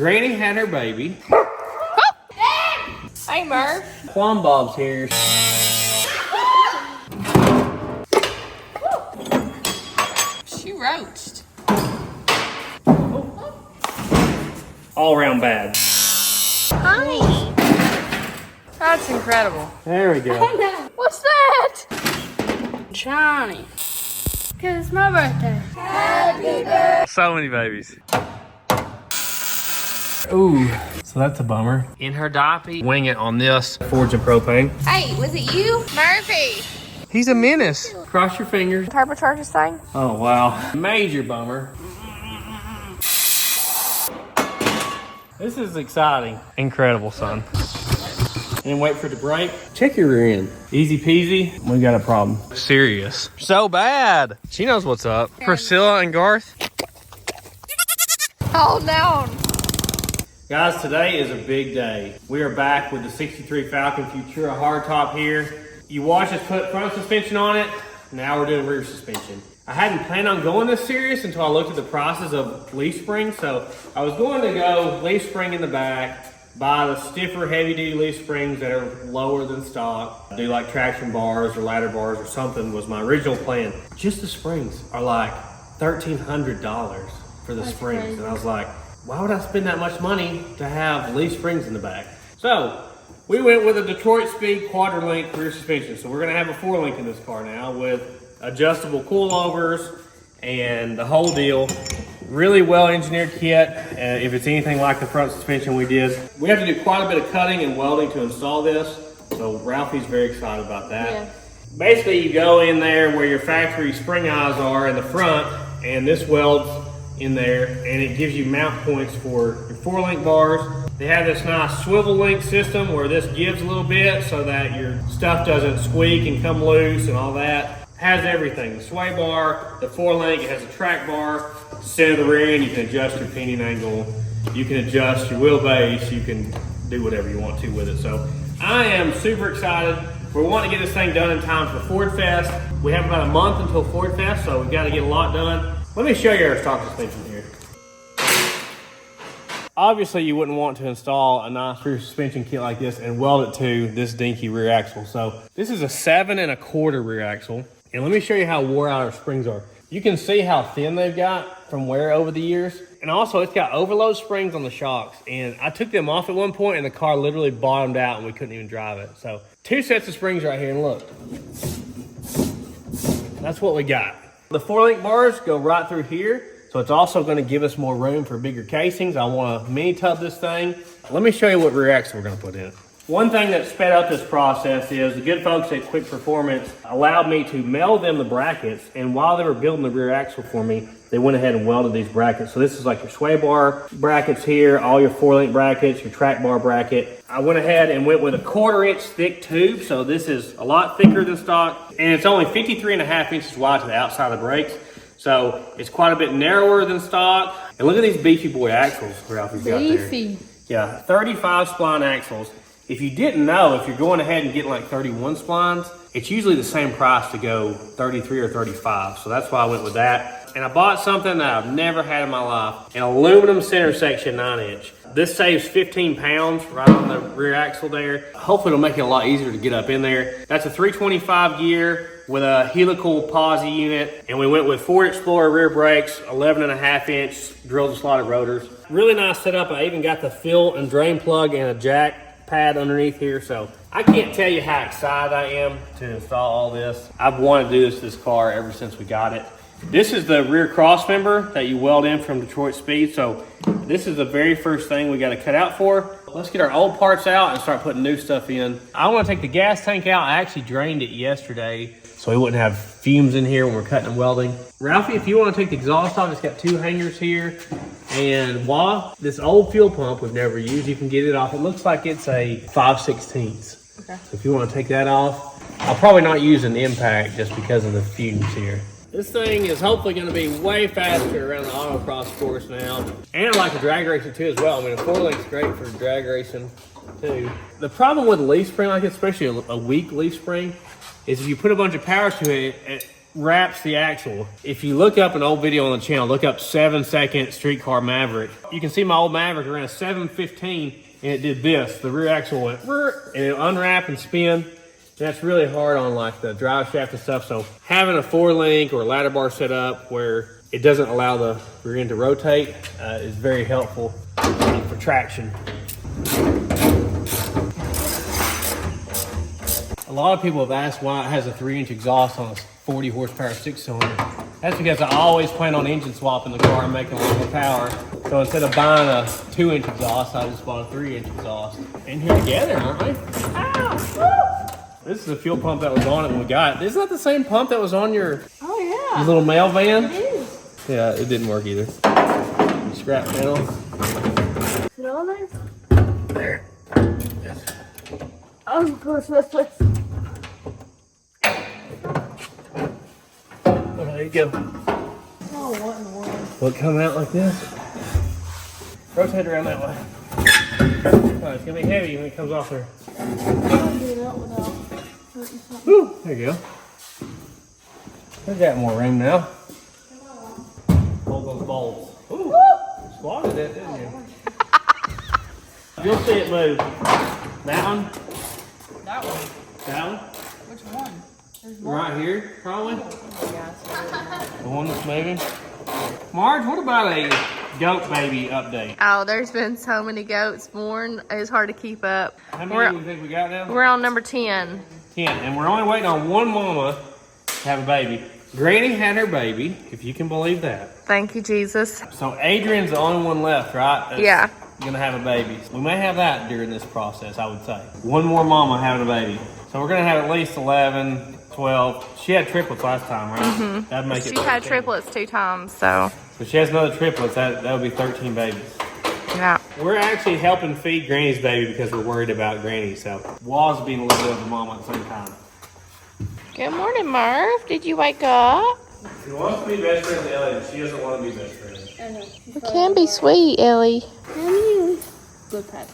Granny had her baby. Hey, Murph. Plum Bob's here. She roached. All around bad. Hi. That's incredible. There we go. What's that? Johnny. Because it's my birthday. Happy birthday. So many babies. Ooh, so that's a bummer. In her diaper, wing it on this Ford's and propane. Hey, was it you? Murphy. He's a menace. Cross your fingers. Turbocharge this thing? Oh, wow. Major bummer. This is exciting. Incredible, son. And wait for it to break. Check your rear end. Easy peasy. We got a problem. Serious. So bad. She knows what's up. Priscilla and Garth. Hold down. Guys, today is a big day. We are back with the 63 Falcon Futura hardtop here. You watched us put front suspension on it. Now we're doing rear suspension. I hadn't planned on going this serious until I looked at the prices of leaf springs. So I was going to go leaf spring in the back, buy the stiffer heavy duty leaf springs that are lower than stock, do like traction bars or ladder bars or something was my original plan. Just the springs are like $1,300 for the springs. Crazy. And I was like, why would I spend that much money to have leaf springs in the back? So we went with a Detroit Speed Quadralink rear suspension. So we're gonna have a 4-link in this car now with adjustable coilovers and the whole deal. Really well engineered kit. If it's anything like the front suspension we did. We have to do quite a bit of cutting and welding to install this. So Ralphie's very excited about that. Yeah. Basically you go in there where your factory spring eyes are in the front, and this welds in there, and it gives you mount points for your 4-link bars. They have this nice swivel link system where this gives a little bit so that your stuff doesn't squeak and come loose and all that. It has everything, the sway bar, the 4-link, it has a track bar, center of the rear end, you can adjust your pinion angle, you can adjust your wheelbase, you can do whatever you want to with it. So I am super excited. We're wanting to get this thing done in time for Ford Fest. We have about a month until Ford Fest, so we've got to get a lot done. Let me show you our stock suspension here. Obviously, you wouldn't want to install a nice rear suspension kit like this and weld it to this dinky rear axle. So this is a 7 1/4 rear axle. And let me show you how wore out our springs are. You can see how thin they've got from wear over the years. And also it's got overload springs on the shocks. And I took them off at one point and the car literally bottomed out and we couldn't even drive it. So 2 sets of springs right here, and look. That's what we got. The 4-link bars go right through here. So it's also gonna give us more room for bigger casings. I wanna mini tub this thing. Let me show you what rear axle we're gonna put in. One thing that sped up this process is the good folks at Quick Performance allowed me to meld them the brackets, and while they were building the rear axle for me, they went ahead and welded these brackets. So this is like your sway bar brackets here, all your 4-link brackets, your track bar bracket. I went ahead and went with a 1/4 inch thick tube, so this is a lot thicker than stock, and it's only 53.5 inches wide to the outside of the brakes. So it's quite a bit narrower than stock. And look at these beefy boy axles Ralphie's got there. Beefy. Yeah, 35 spline axles. If you didn't know, if you're going ahead and getting like 31 splines, it's usually the same price to go 33 or 35. So that's why I went with that. And I bought something that I've never had in my life, an aluminum center section 9-inch. This saves 15 pounds right on the rear axle there. Hopefully it'll make it a lot easier to get up in there. That's a 325 gear with a helical posi unit. And we went with Ford Explorer rear brakes, 11.5 inch drilled and slotted rotors. Really nice setup. I even got the fill and drain plug and a jack pad underneath here. So I can't tell you how excited I am to install all this. I've wanted to do this car ever since we got it. This is the rear cross member that you weld in from Detroit Speed. So this is the very first thing we got to cut out for. Let's get our old parts out and start putting new stuff in. I want to take the gas tank out. I actually drained it yesterday so we wouldn't have fumes in here when we're cutting and welding. Ralphie, if you want to take the exhaust off, it's got 2 hangers here. And while this old fuel pump we've never used, you can get it off. It looks like it's a 5/16. Okay. So if you want to take that off, I'll probably not use an impact just because of the fumes here. This thing is hopefully going to be way faster around the autocross course now. And I like the drag racing too as well. I mean, a 4-link's great for drag racing too. The problem with a leaf spring like this, especially a weak leaf spring, is if you put a bunch of power to it, wraps the axle. If you look up an old video on the channel, look up 7-second streetcar Maverick. You can see my old Maverick around 7:15, and it did this. The rear axle went, and it'll unwrap and spin. That's really hard on like the drive shaft and stuff. So having a 4-link or a ladder bar set up where it doesn't allow the rear end to rotate is very helpful for traction. A lot of people have asked why it has a 3-inch exhaust on a 40 horsepower 6-cylinder. That's because I always plan on engine swapping the car and making a lot more power. So instead of buying a 2-inch exhaust, I just bought a 3-inch exhaust. In here together, aren't we? Ow! This is the fuel pump that was on it when we got it. Isn't that the same pump that was on your little mail van? It is. Yeah, it didn't work either. Scrap metal. Is it on there? There. Oh, of course, let's. There you go. Oh, what in the world? Will it come out like this? Rotate around that way. Oh, it's gonna be heavy when it comes off there. I don't do that without hurting something. Woo, there you go. We've got more room now. Hold those bolts. Ooh, squatted it, didn't you? You'll see it move. That one? That one. That one? Which one? Right here, probably. Yeah, The one that's moving. Marge, what about a goat baby update? oh, there's been so many goats born. It's hard to keep up. How many do you think we got now? We're on number 10. 10, and we're only waiting on one mama to have a baby. Granny had her baby, if you can believe that. Thank you, Jesus. So Adrian's the only one left, right? That's Yeah. gonna have a baby. We may have that during this process, I would say. One more mama having a baby. So we're gonna have at least 11, 12. She had triplets last time, right? Mm-hmm. That'd make it She's had 13. triplets 2 times, so So she has another triplets, that would be 13 babies. yeah. We're actually helping feed Granny's baby because we're worried about Granny. So Waz being a little bit of a mama at the same time. Good morning, Murph. Did you wake up? She wants to be best friend with Ellie, but she doesn't want to be best friend. I know. We can be sweet, Ellie. Good pet.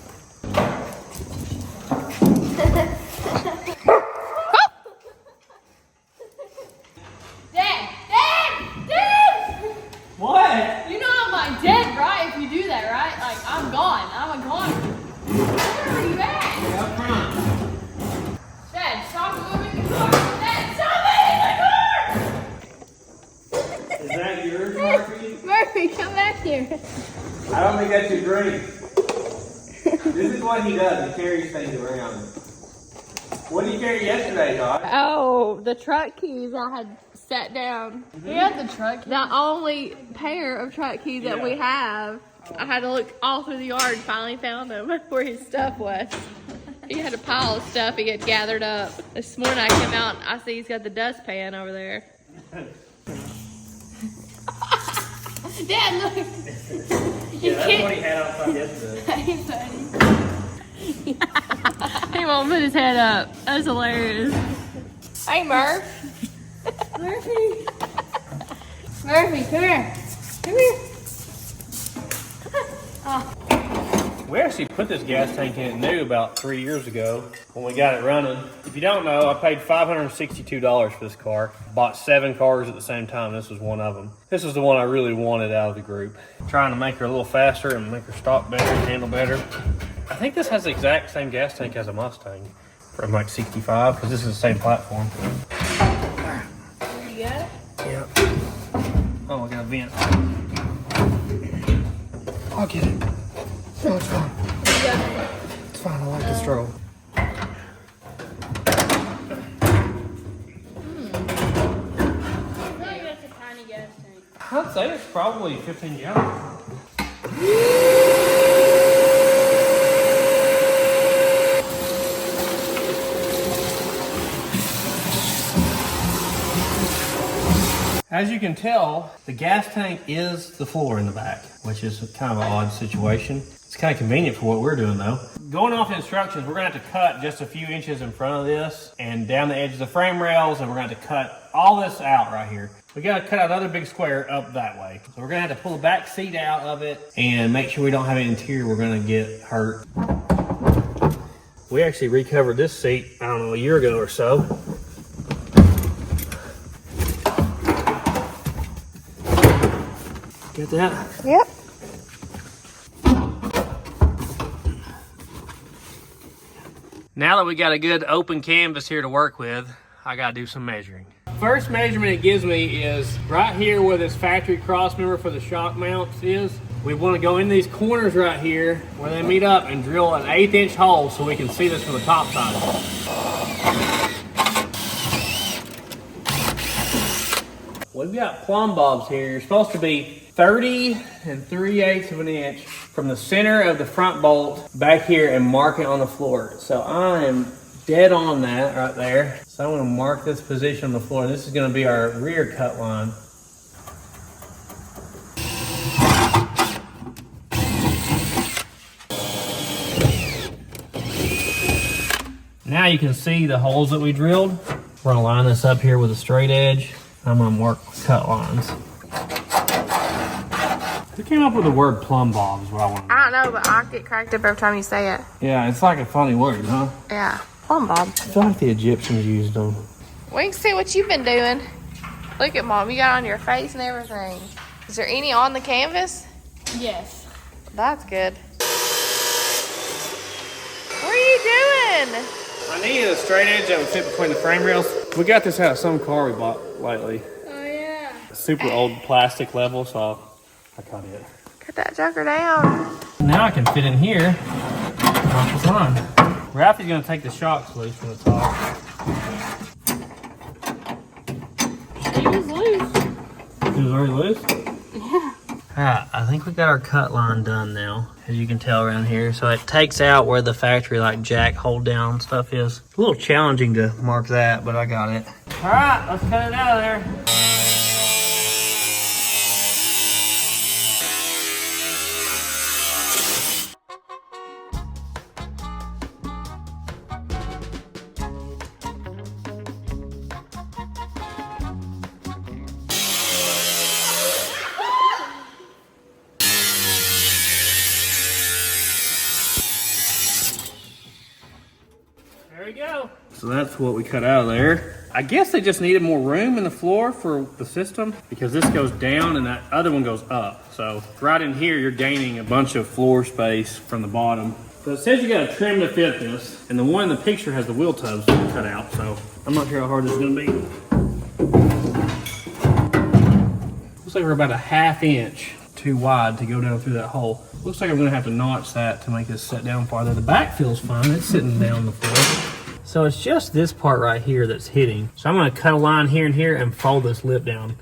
Dad! What? You know I'm like dead, right? If you do that, right? Like I'm gone. I'm a goner. Where are you at? Up front. Dad, stop moving the car. Dad, stop moving the car! Is that yours, Murphy? Murphy, come back here. I don't think that's your drink. This is what he does. He carries things around. What did you carry yesterday, Todd? Oh, the truck keys I had set down. We had the truck. The only pair of truck keys that we have. I had to look all through the yard and finally found them where his stuff was. He had a pile of stuff he had gathered up. This morning I came out and I see he's got the dustpan over there. Dad, look. Yeah, that's what he had outside yesterday. Hey, buddy. He won't put his head up. That's hilarious. Hey, Murph. Murphy. Murphy, come here. Come here. Oh. We actually put this gas tank in it new about 3 years ago when we got it running. If you don't know, I paid $562 for this car. Bought 7 cars at the same time. This was one of them. This was the one I really wanted out of the group. Trying to make her a little faster and make her stop better and handle better. I think this has the exact same gas tank as a Mustang from like 65 because this is the same platform. You got it? Yeah. Oh, I got a vent. I'll get it. No, it's fine. It's fine. I like the stroll. That's a tiny gas tank. I'd say it's probably 15 gallons. As you can tell, the gas tank is the floor in the back, which is kind of an odd situation. It's kind of convenient for what we're doing though. Going off instructions, we're gonna have to cut just a few inches in front of this and down the edge of the frame rails, and we're gonna have to cut all this out right here. We gotta cut out another big square up that way. So we're gonna have to pull the back seat out of it and make sure we don't have an interior we're gonna get hurt. We actually recovered this seat, I don't know, a year ago or so. Get that? Yep. Now that we got a good open canvas here to work with, I gotta do some measuring. First measurement it gives me is right here where this factory cross member for the shock mounts is. We want to go in these corners right here where they meet up and drill an 1/8 inch hole so we can see this from the top side. We've got plumb bobs here. You're supposed to be 30 3/8 of an inch from the center of the front bolt back here and mark it on the floor. So I am dead on that right there. So I'm going to mark this position on the floor. This is going to be our rear cut line. Now you can see the holes that we drilled. We're going to line this up here with a straight edge. I'm going to mark cut lines. Who came up with the word plumb bob is what I want to know. I don't know, but I get cracked up every time you say it. Yeah, it's like a funny word, huh? Yeah, plumb bob. I feel like the Egyptians used them. We can see what you've been doing. Look at Mom, you got on your face and everything. Is there any on the canvas? Yes. That's good. What are you doing? I needed a straight edge that would fit between the frame rails. We got this out of some car we bought lately. Oh yeah. Super old plastic level, so I cut it. Cut that joker down. Now I can fit in here. Off the line. Ralphie's gonna take the shocks loose from the top. He was loose. It was already loose? Yeah. Alright, I think we got our cut line done now, as you can tell around here. So it takes out where the factory like jack hold down stuff is. A little challenging to mark that, but I got it. Alright, let's cut it out of there. There we go. So that's what we cut out of there. I guess they just needed more room in the floor for the system because this goes down and that other one goes up. So right in here, you're gaining a bunch of floor space from the bottom. So it says you got a trim to fit this, and the one in the picture has the wheel tubs cut out. So I'm not sure how hard this is gonna be. Looks like we're about a 1/2 inch too wide to go down through that hole. Looks like I'm gonna have to notch that to make this set down farther. The back feels fine, it's sitting down the floor. So it's just this part right here that's hitting. So I'm gonna cut a line here and here and fold this lip down.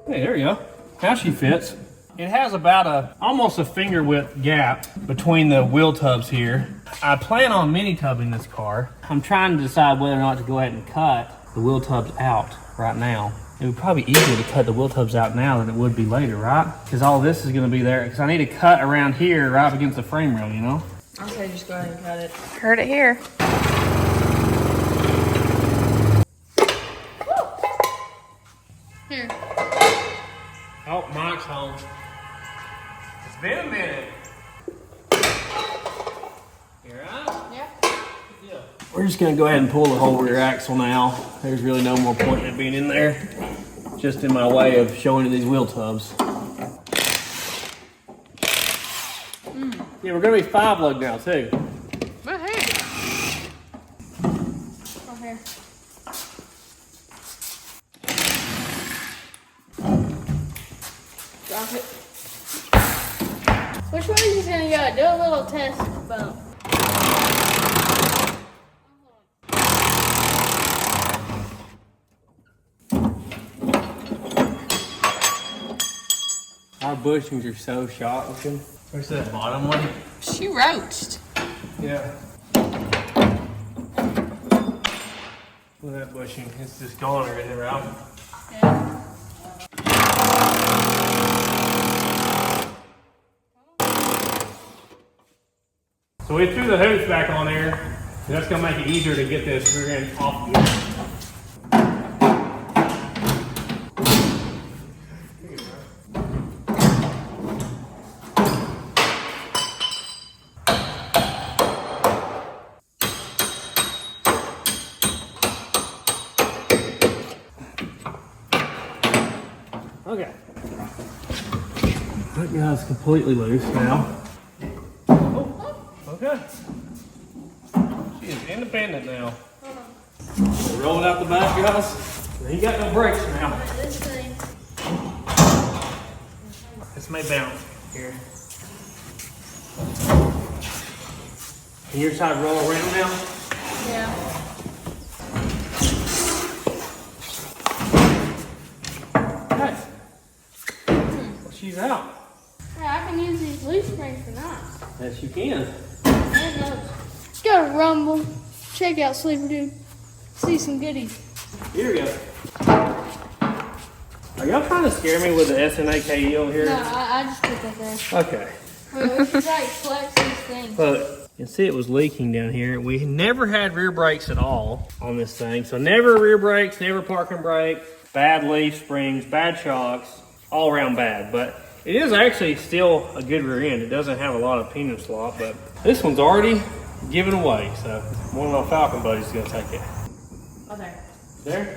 Hey, there you go. Now she fits. It has about almost a finger width gap between the wheel tubs here. I plan on mini tubbing this car. I'm trying to decide whether or not to go ahead and cut the wheel tubs out right now. It would probably be easier to cut the wheel tubs out now than it would be later, right? Because all this is going to be there. Because I need to cut around here right up against the frame rail, you know? I'll say just go ahead and cut it. Heard it here. Here. Oh, Mike's home. It's been a minute. You right? Yeah. Yeah. We're just gonna go ahead and pull the whole rear axle now. There's really no more point in it being in there. Just in my way of showing you these wheel tubs. Yeah, we're gonna be 5 lug now too. Right here. Right here. Drop it. Which way is he gonna go? Do a little test bump. Our bushings are so sharp looking. Where's that bottom one? She roached. Yeah. Look at that bushing. It's just gone already, Ralph. Yeah. So we threw the hoops back on there. That's gonna make it easier to get this rear end off the wheel. Okay. That guy's completely loose now. Okay. She is independent now. Roll it out the back, guys. He got no brakes now. This thing. This may bounce here. Can you try to roll around now? Yeah. Okay. Well, she's out. Hey, I can use these leaf springs for now. Yes, you can. Let's go to Rumble. Check out Sleeper Dude. See some goodies. Here we go. Are y'all trying to scare me with the SNAKE on here? No, I just put that there. Okay. We should like flex these things. Look, you can see it was leaking down here. We never had rear brakes at all on this thing. So never rear brakes, never parking brake, bad leaf springs, bad shocks, all around bad. But it is actually still a good rear end. It doesn't have a lot of pinion slop, but this one's already given away. So one of my Falcon buddies is gonna take it. Oh, there. There?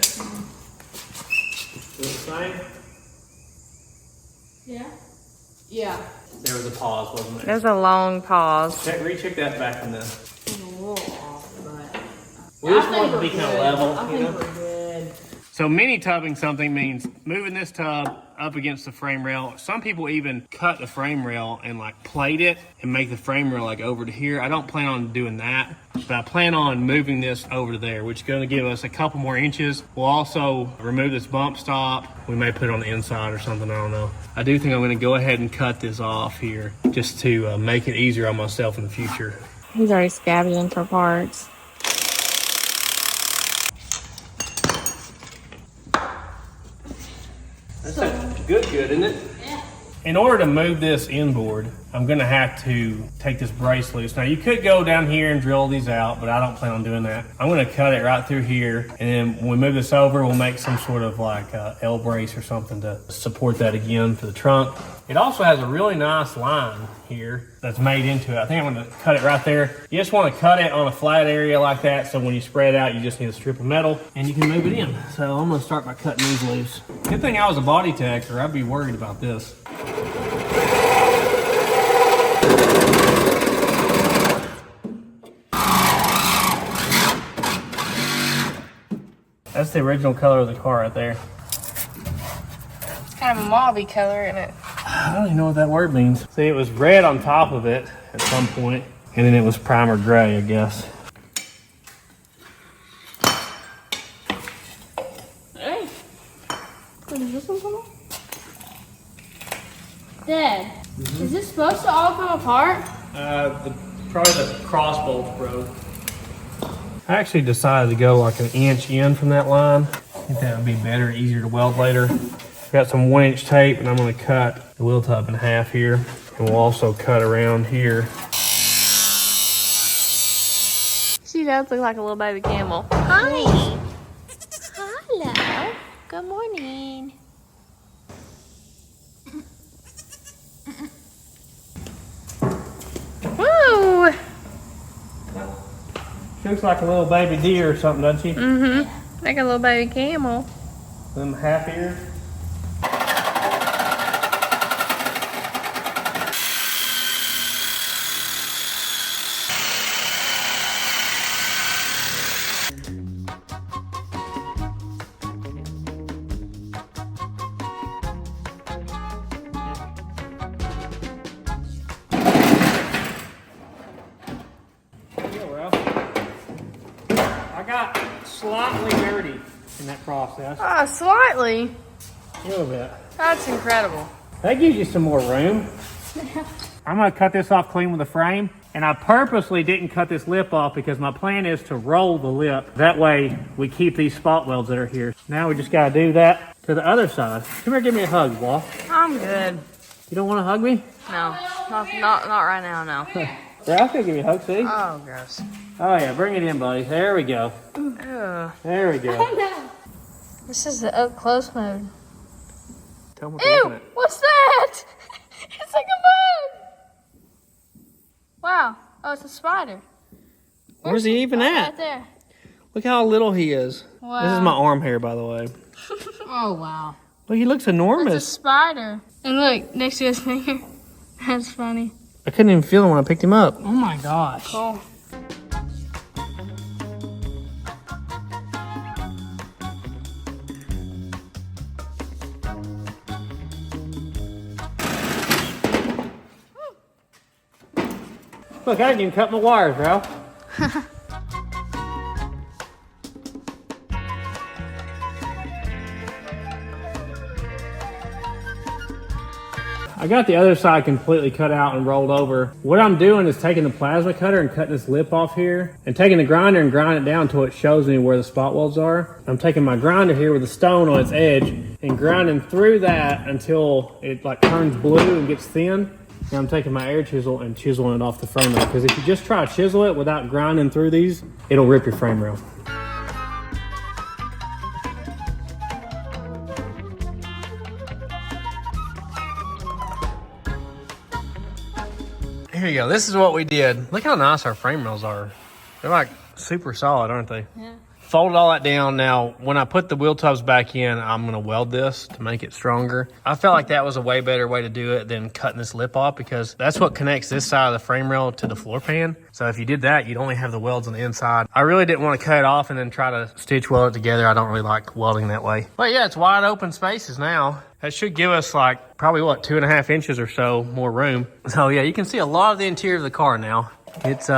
Do the same? Yeah? Yeah. There was a pause, wasn't there? There's a long pause. Recheck that back in the. But We just want it to be kind of level, I you think know? we're good. So mini tubbing something means moving this tub up against the frame rail. Some people even cut the frame rail and like plate it and make the frame rail like over to here. I don't plan on doing that, but I plan on moving this over to there, which is going to give us a couple more inches. We'll also remove this bump stop. We may put it on the inside or something, I don't know. I do think I'm going to go ahead and cut this off here just to make it easier on myself in the future. He's already scavenging for parts. That's good, isn't it? Yeah. In order to move this inboard, I'm gonna have to take this brace loose. Now you could go down here and drill these out, but I don't plan on doing that. I'm gonna cut it right through here, and then when we move this over, we'll make some sort of like L brace or something to support that again for the trunk. It also has a really nice line here that's made into it. I think I'm gonna cut it right there. You just wanna cut it on a flat area like that, so when you spread out, you just need a strip of metal, and you can move it in. So I'm gonna start by cutting these loose. Good thing I was a body tech, or I'd be worried about this. That's the original color of the car right there. It's kind of a mauvey color, isn't it? I don't even know what that word means. See, it was red on top of it at some point, and then it was primer gray, I guess. Hey. What is this one coming? Dad, is this supposed to all come apart? Probably the cross bolts broke. I actually decided to go like an inch in from that line. I think that would be better, easier to weld later. Got some 1-inch tape, and I'm going to cut the wheel tub in half here. And we'll also cut around here. She does look like a little baby camel. Hi. Hello. Good morning. Woo! She looks like a little baby deer or something, doesn't she? Mm-hmm. Like a little baby camel. Them half ears. I got slightly dirty in that process. Oh, slightly. A little bit. That's incredible. That gives you some more room. I'm gonna cut this off clean with a frame, and I purposely didn't cut this lip off because my plan is to roll the lip. That way we keep these spot welds that are here. Now we just gotta do that to the other side. Come here, give me a hug, Wall. I'm good. You don't wanna hug me? No, not right now, no. Ralph's gonna give me a hug, see? Oh, gross. Oh yeah, bring it in, buddy. There we go. Ew. There we go. This is the up close mode. Tell me what's looking Ew! at. What's that? It's like a bug! Wow. Oh, it's a spider. Where's he even at? Right there. Look how little he is. Wow. This is my arm hair, by the way. Oh, wow. Look, he looks It's a enormous. spider. And look, next to his finger. That's funny. I couldn't even feel him when I picked him up. Oh my gosh. Cool. Look, I didn't even cut my wires, Ralph. I got the other side completely cut out and rolled over. What I'm doing is taking the plasma cutter and cutting this lip off here and taking the grinder and grinding it down until it shows me where the spot welds are. I'm taking my grinder here with a stone on its edge and grinding through that until it like turns blue and gets thin. And I'm taking my air chisel and chiseling it off the frame rail, because if you just try to chisel it without grinding through these, it'll rip your frame rail. Here you go. This is what we did. Look how nice our frame rails are. They're like super solid, aren't they? Yeah. Folded all that down. Now, when I put the wheel tubs back in, I'm going to weld this to make it stronger. I felt like that was a way better way to do it than cutting this lip off, because that's what connects this side of the frame rail to the floor pan. So if you did that, you'd only have the welds on the inside. I really didn't want to cut it off and then try to stitch weld it together. I don't really like welding that way. But yeah, it's wide open spaces now. That should give us like probably what, 2.5 inches or so more room. So yeah, you can see a lot of the interior of the car now. It's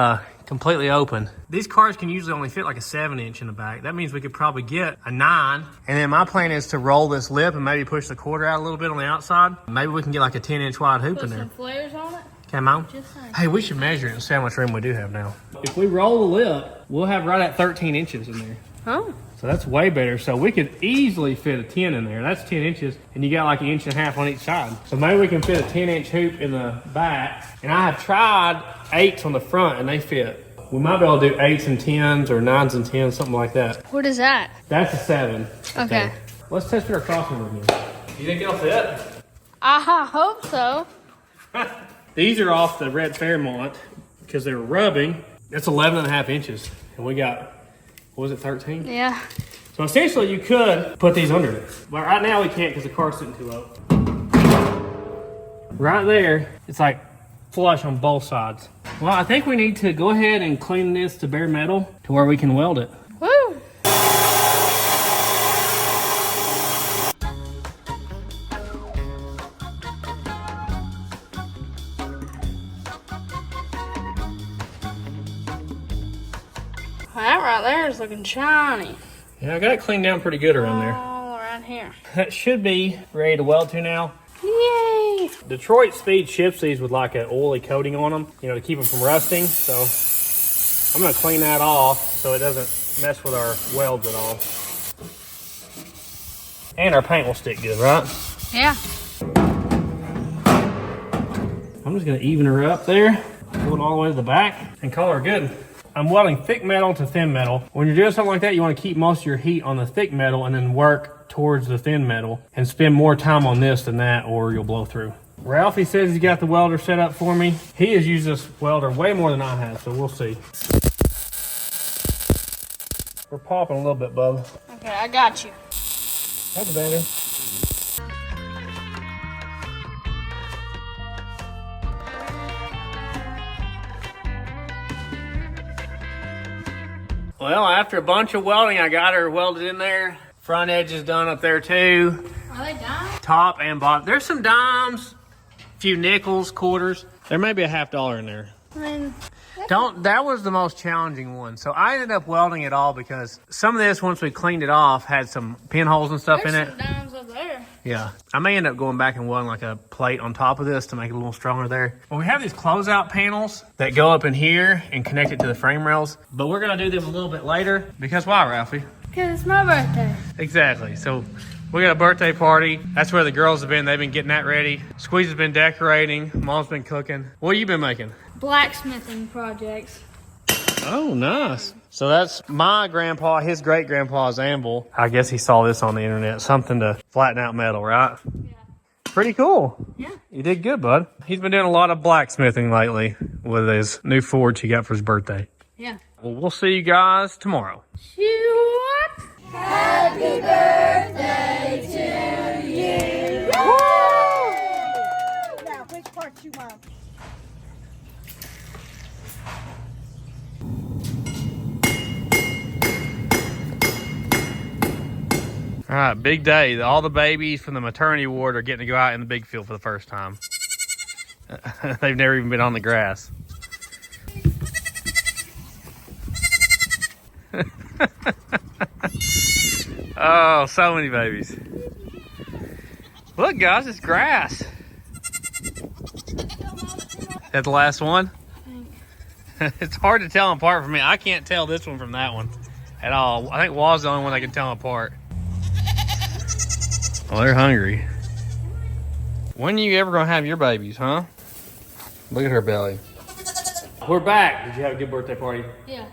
completely open. These cars can usually only fit like a 7-inch in the back. That means we could probably get a 9. And then my plan is to roll this lip and maybe push the quarter out a little bit on the outside. Maybe we can get like a 10-inch wide hoop in there. Put some flares on it. Come on. Just saying. Hey, we should measure it and see how much room we do have now. If we roll the lip, we'll have right at 13 inches in there. Oh. So that's way better. So we could easily fit a 10 in there. That's 10 inches, and you got like 1.5 inches on each side. So maybe we can fit a 10-inch hoop in the back. And I have tried 8s on the front, and they fit. We might be able to do 8s and 10s or 9s and 10s, something like that. What is that? That's a 7. Okay. Let's test our crossing again. You think it'll fit? I hope so. These are off the red Fairmont because they were rubbing. That's 11.5 inches. And we got, what was it, 13? Yeah. So essentially you could put these under it. But right now we can't because the car's sitting too low. Right there, it's like flush on both sides. Well, I think we need to go ahead and clean this to bare metal to where we can weld it. Woo! That right there is looking shiny. Yeah, I got it cleaned down pretty good around there. All around here. That should be ready to weld to now. Yay! Detroit Speed ships these with like an oily coating on them, you know, to keep them from rusting. So I'm gonna clean that off so it doesn't mess with our welds at all. And our paint will stick good, right? Yeah. I'm just gonna even her up there, pull it all the way to the back, and call her good. I'm welding thick metal to thin metal. When you're doing something like that, you want to keep most of your heat on the thick metal and then work towards the thin metal and spend more time on this than that, or you'll blow through. Ralphie says he's got the welder set up for me. He has used this welder way more than I have, so we'll see. We're popping a little bit, bub. Okay, I got you. That's better. Well, after a bunch of welding, I got her welded in there. Front edge is done up there too. Are they done? Top and bottom. There's some dimes, a few nickels, quarters. There may be $50 in there. I mean, That was the most challenging one. So I ended up welding it all because some of this, once we cleaned it off, had some pinholes and stuff there's in it. some dimes up there. Yeah. I may end up going back and welding like a plate on top of this to make it a little stronger there. Well, we have these closeout panels that go up in here and connect it to the frame rails, but we're going to do them a little bit later. Because why, Ralphie? Because it's my birthday. Exactly. So we got a birthday party. That's where the girls have been. They've been getting that ready. Squeeze has been decorating. Mom's been cooking. What have you been making? Blacksmithing projects. Oh, nice. So that's my grandpa, his great-grandpa's anvil. I guess he saw this on the internet. Something to flatten out metal, right? Yeah. Pretty cool. Yeah. You did good, bud. He's been doing a lot of blacksmithing lately with his new Ford he got for his birthday. Yeah. Well, we'll see you guys tomorrow. What? Happy birthday to you. All right, big day. All the babies from the maternity ward are getting to go out in the big field for the first time. They've never even been on the grass. Oh, so many babies. Look, guys, it's grass. That the last one? It's hard to tell them apart from me. I can't tell this one from that one at all. I think Wall's the only one that can tell them apart. Oh, they're hungry. When are you ever gonna have your babies, huh? Look at her belly. We're back. Did you have a good birthday party? Yeah.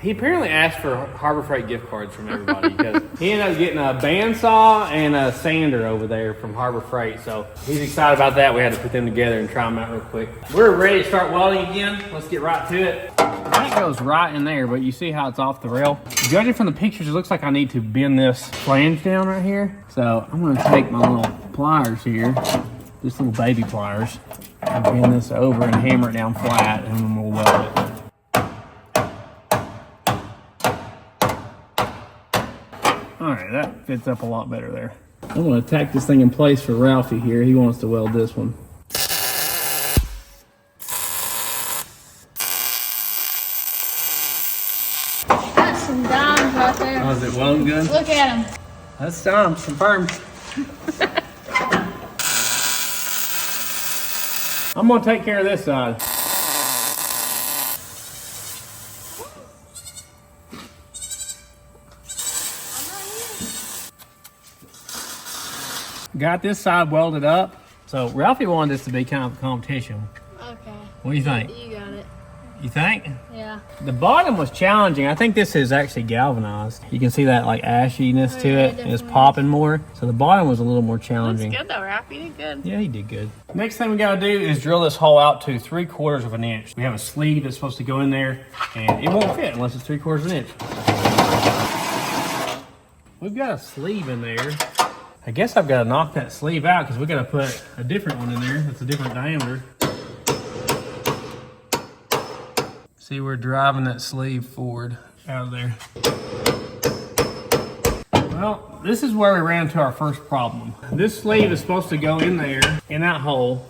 He apparently asked for Harbor Freight gift cards from everybody because he ended up getting a bandsaw and a sander over there from Harbor Freight. So he's excited about that. We had to put them together and try them out real quick. We're ready to start welding again. Let's get right to it. That goes right in there, but you see how it's off the rail? Judging from the pictures, it looks like I need to bend this flange down right here. So I'm gonna take my little pliers here, just little baby pliers, and bend this over and hammer it down flat, and then we'll weld it. All right, that fits up a lot better there. I'm gonna tack this thing in place for Ralphie here. He wants to weld this one. That's some dimes right there. Oh, is it welding good? Look at them. That's dimes, confirmed. I'm gonna take care of this side. Got this side welded up. So Ralphie wanted this to be kind of a competition. Okay. What do you think? You got it. You think? Yeah. The bottom was challenging. I think this is actually galvanized. You can see that like ashiness to yeah, it. It's popping more. So the bottom was a little more challenging. Looks good though, Ralph. You did good. Yeah, he did good. Next thing we gotta do is drill this hole out to 3/4 of an inch. We have a sleeve that's supposed to go in there and it won't fit unless it's 3/4 of an inch. We've got a sleeve in there. I guess I've got to knock that sleeve out because we got to put a different one in there that's a different diameter. See, we're driving that sleeve forward out of there. Well, this is where we ran into our first problem. This sleeve is supposed to go in there, in that hole,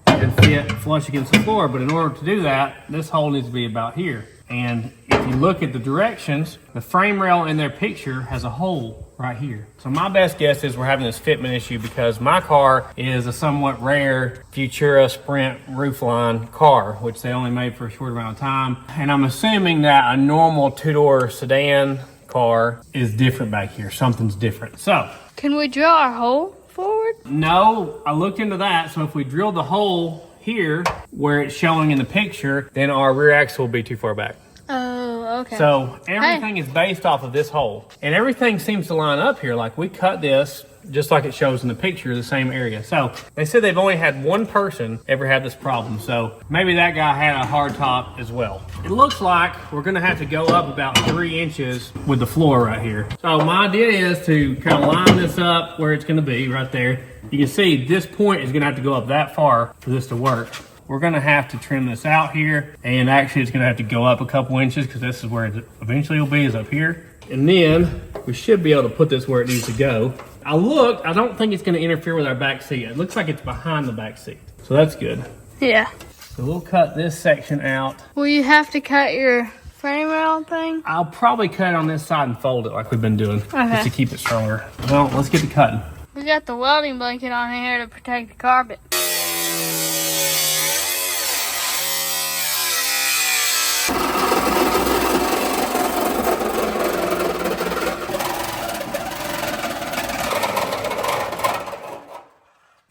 and fit flush against the floor. But in order to do that, this hole needs to be about here. And if you look at the directions, the frame rail in their picture has a hole right here. So my best guess is we're having this fitment issue because my car is a somewhat rare Futura Sprint roofline car, which they only made for a short amount of time. And I'm assuming that a normal two-door sedan car is different back here. Something's different. So, Can we drill our hole forward? no, I looked into that. So if we drill the hole here where it's showing in the picture, then our rear axle will be too far back. Oh, okay. So everything is based off of this hole. And everything seems to line up here. Like we cut this just like it shows in the picture, the same area. So they said they've only had one person ever have this problem. So maybe that guy had a hard top as well. It looks like we're gonna have to go up about 3 inches with the floor right here. So my idea is to kind of line this up where it's gonna be right there. You can see this point is gonna have to go up that far for this to work. We're gonna have to trim this out here, and actually it's gonna have to go up a couple inches because this is where it eventually will be, is up here. And then we should be able to put this where it needs to go. I looked, I don't think it's gonna interfere with our back seat. It looks like it's behind the back seat. So that's good. Yeah. So we'll cut this section out. Will you have to cut your frame rail thing? I'll probably cut it on this side and fold it like we've been doing, Okay. just to keep it stronger. Well, let's get to cutting. We got the welding blanket on here to protect the carpet.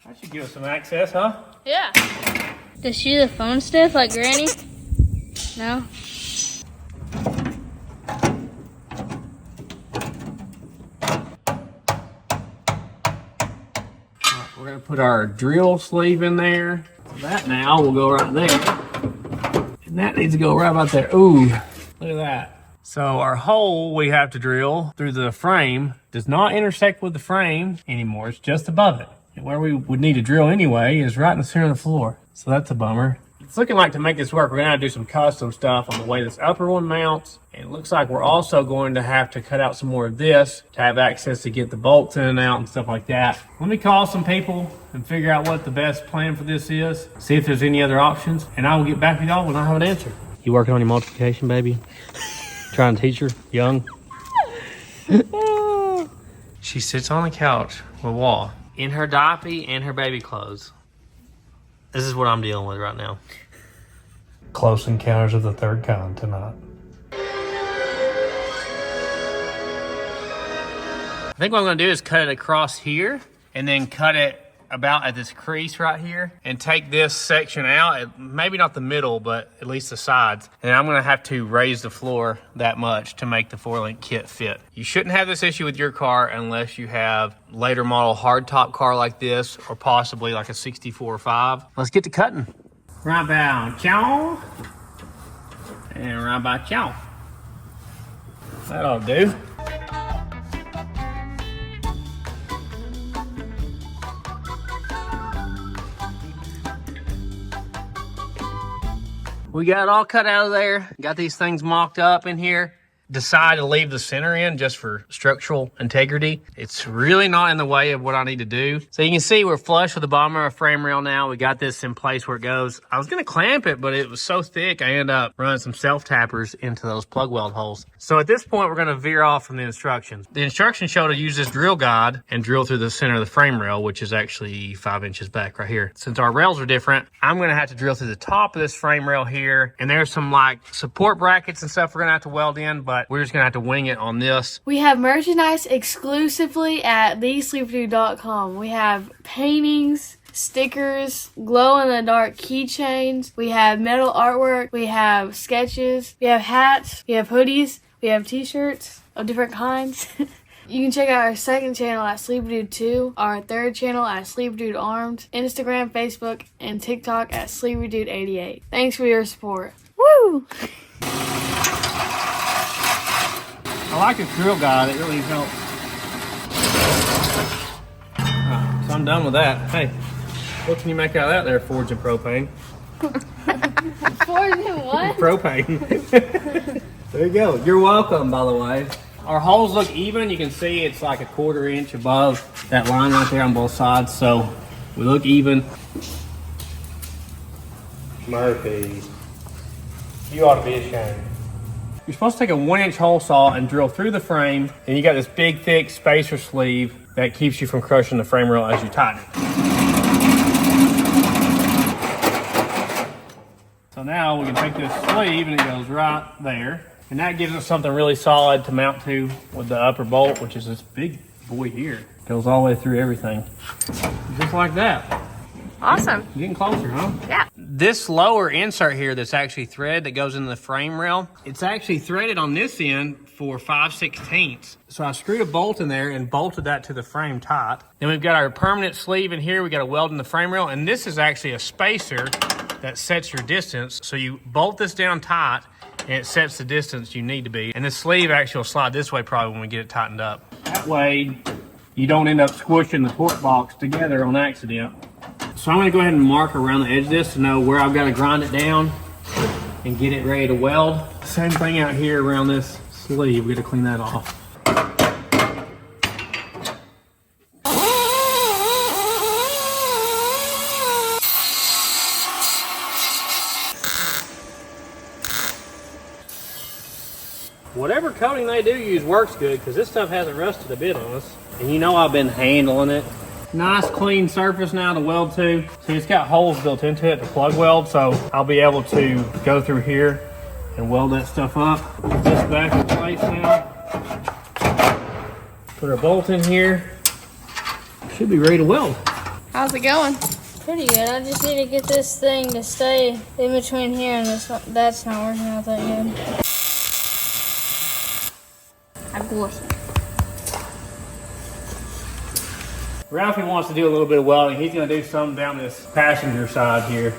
That should give us some access, huh? Yeah. Does she the phone stiff like Granny? No? We're gonna put our drill sleeve in there. That now will go right there. And that needs to go right about there. Ooh, look at that. So our hole we have to drill through the frame does not intersect with the frame anymore. It's just above it. And where we would need to drill anyway is right in the center of the floor. So that's a bummer. It's looking like to make this work, we're gonna have to do some custom stuff on the way this upper one mounts. And it looks like we're also going to have to cut out some more of this to have access to get the bolts in and out and stuff like that. Let me call some people and figure out what the best plan for this is. See if there's any other options. And I will get back with y'all when I have an answer. You working on your multiplication, baby? Trying to teach her, young? She sits on the couch with Wall in her diaper and her baby clothes. This is what I'm dealing with right now. Close encounters of the third kind tonight. I think what I'm gonna do is cut it across here and then cut it about at this crease right here and take this section out, maybe not the middle, but at least the sides. And I'm gonna have to raise the floor that much to make the 4-link kit fit. You shouldn't have this issue with your car unless you have later model hardtop car like this, or possibly like a 64 or 5. Let's get to cutting. Right about chow. And right about chow. That'll do. We got it all cut out of there. Got these things mocked up in here. Decided to leave the center in just for structural integrity. It's really not in the way of what I need to do. So you can see we're flush with the bottom of our frame rail now. We got this in place where it goes. I was gonna clamp it, but it was so thick, I ended up running some self-tappers into those plug weld holes. So at this point, we're gonna veer off from the instructions. The instructions show to use this drill guide and drill through the center of the frame rail, which is actually 5 inches back right here. Since our rails are different, I'm gonna have to drill through the top of this frame rail here. And there's some like support brackets and stuff we're gonna have to weld in, but we're just gonna have to wing it on this. We have merchandise exclusively at thesleeperdude.com. We have paintings, stickers, glow-in-the-dark keychains. We have metal artwork. We have sketches. We have hats. We have hoodies. We have t-shirts of different kinds. You can check out our second channel at Sleeper 2, our third channel at Sleeper Armed, Instagram, Facebook, and TikTok at Sleeper 88. Thanks for your support. Woo! I like this drill guide, it really helps. Right, so I'm done with that. Hey, what can you make out of that there, Forge and propane? Forge and what? Propane. There you go. You're welcome, by the way. Our holes look even. You can see it's like a 1/4 inch above that line right there on both sides, so we look even. Murphy, you ought to be ashamed. You're supposed to take a 1-inch hole saw and drill through the frame, and you got this big, thick spacer sleeve that keeps you from crushing the frame rail as you tighten it. So now we can take this sleeve and it goes right there. And that gives us something really solid to mount to with the upper bolt, which is this big boy here. Goes all the way through everything. Just like that. Awesome. Getting closer, huh? Yeah. This lower insert here that's actually thread that goes into the frame rail, it's actually threaded on this end for 5/16. So I screwed a bolt in there and bolted that to the frame tight. Then we've got our permanent sleeve in here. We got a weld in the frame rail, and this is actually a spacer that sets your distance. So you bolt this down tight and it sets the distance you need to be. And the sleeve actually will slide this way probably when we get it tightened up. That way you don't end up squishing the torque box together on accident. So I'm gonna go ahead and mark around the edge of this to know where I've got to grind it down and get it ready to weld. Same thing out here around this sleeve. We got to clean that off. Whatever coating they do use works good because this stuff hasn't rusted a bit on us. And you know I've been handling it. Nice clean surface now to weld to. See, it's got holes built into it to plug weld, so I'll be able to go through here and weld that stuff up. Get this back in place now. Put our bolt in here. Should be ready to weld. How's it going? Pretty good. I just need to get this thing to stay in between here and this. That's not working out that good. I'm gorgeous. Ralphie wants to do a little bit of welding. He's going to do some down this passenger side here.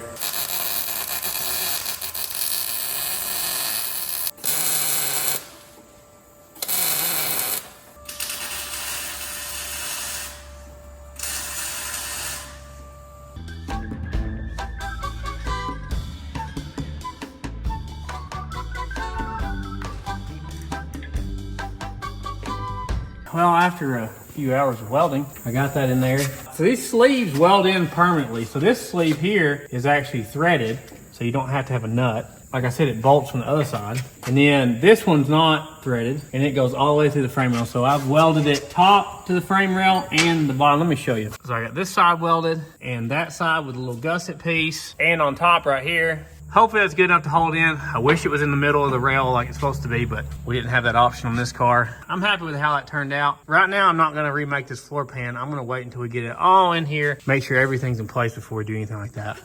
well, after a few hours of welding, I got that in there. So these sleeves weld in permanently. So this sleeve here is actually threaded, so you don't have to have a nut. Like I said, it bolts from the other side. And then this one's not threaded, and it goes all the way through the frame rail. So I've welded it top to the frame rail and the bottom. Let me show you. So I got this side welded and that side with a little gusset piece. And on top right here, hopefully that's good enough to hold in. I wish it was in the middle of the rail like it's supposed to be, but we didn't have that option on this car. I'm happy with how that turned out. Right now, I'm not gonna remake this floor pan. I'm gonna wait until we get it all in here, make sure everything's in place before we do anything like that.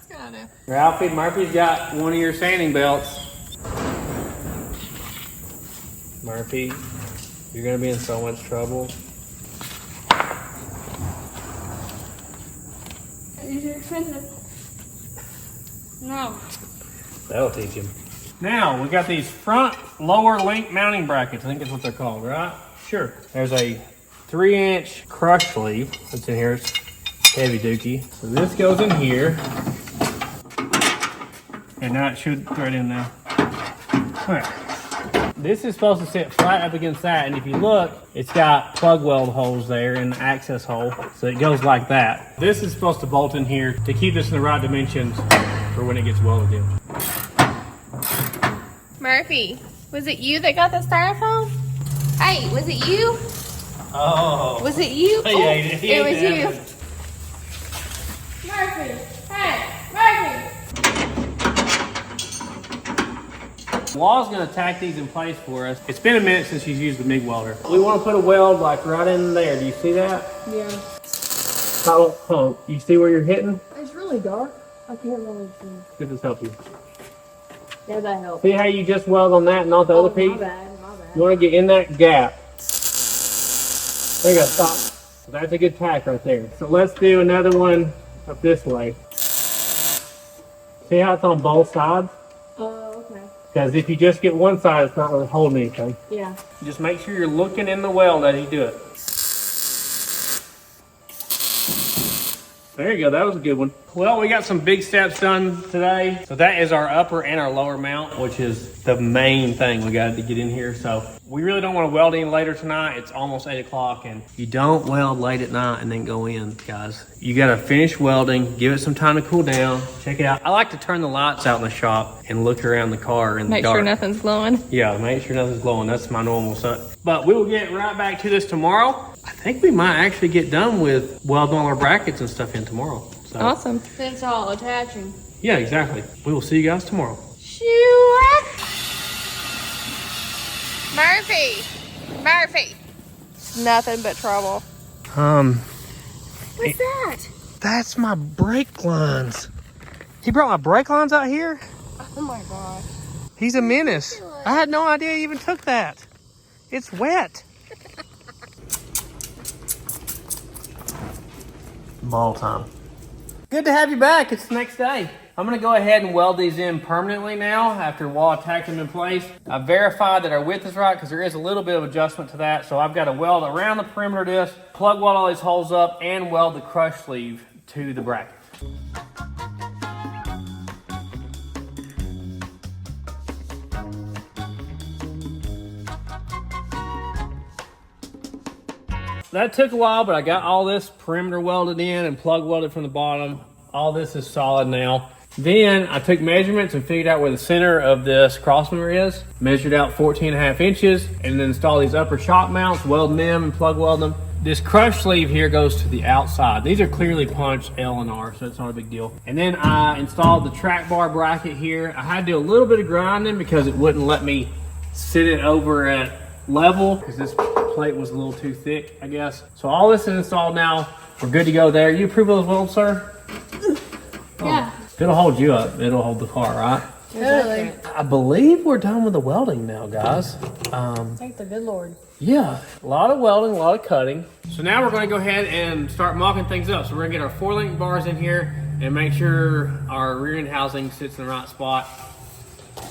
Ralphie, Murphy's got one of your sanding belts. Murphy, you're gonna be in so much trouble. These are expensive. No. That'll teach him. Now, we got these front lower link mounting brackets. I think that's what they're called, right? Sure. There's a 3-inch crush sleeve that's in here. It's heavy dookie. So this goes in here. And now it should thread in now. Alright. This is supposed to sit flat up against that, and if you look, it's got plug weld holes there and the access hole, so it goes like that. This is supposed to bolt in here to keep this in the right dimensions for when it gets welded in. Murphy, was it you that got the styrofoam? Hey, was it you? Oh. Was it you? He ate it. It was you. Murphy! Hey! Murphy! Law's gonna tack these in place for us. It's been a minute since she's used the MIG welder. We wanna put a weld like right in there. Do you see that? Yeah. Oh, you see where you're hitting? It's really dark. I can't really see. Does this help you? Yeah, that helps. See how you just weld on that and not the other piece? My bad. You wanna get in that gap. There you go, stop. So that's a good tack right there. So let's do another one up this way. See how it's on both sides? Oh, okay. Because if you just get one side, it's not really holding anything. Yeah. Just make sure you're looking in the weld as you do it. There you go, that was a good one. Well, we got some big steps done today. So that is our upper and our lower mount, which is the main thing we got to get in here. So we really don't want to weld in later tonight. It's almost 8 o'clock and you don't weld late at night and then go in, guys. You got to finish welding, give it some time to cool down, check it out. I like to turn the lights out in the shop and look around the car in the dark. Make sure nothing's glowing. Yeah, make sure nothing's glowing. That's my normal set. But we will get right back to this tomorrow. I think we might actually get done with welding all our brackets and stuff in tomorrow. So, Awesome. It's all attaching. yeah, exactly. We will see you guys tomorrow. Sure. Murphy. It's nothing but trouble. What's that? That's my brake lines. He brought my brake lines out here? Oh my gosh. He's a menace. I had no idea he even took that. It's wet. Ball time. Good to have you back. It's the next day. I'm gonna go ahead and weld these in permanently now after wall tacked them in place. I verified that our width is right because there is a little bit of adjustment to that. So I've got to weld around the perimeter of this, plug weld all these holes up, and weld the crush sleeve to the bracket. That took a while, but I got all this perimeter welded in and plug welded from the bottom. All this is solid now. Then I took measurements and figured out where the center of this crossmember is. Measured out 14.5 inches and then installed these upper shock mounts, welding them and plug welding them. This crush sleeve here goes to the outside. These are clearly punched L and R, so it's not a big deal. And then I installed the track bar bracket here. I had to do a little bit of grinding because it wouldn't let me sit it over at level because this plate was a little too thick, I guess. So all this is installed now. We're good to go there. You approve of those welds, sir? Yeah. If it'll hold you up, it'll hold the car, right? Totally. I believe we're done with the welding now, guys. Thank the good Lord. Yeah, a lot of welding, a lot of cutting. So now we're gonna go ahead and start mocking things up. So we're gonna get our 4-link bars in here and make sure our rear end housing sits in the right spot.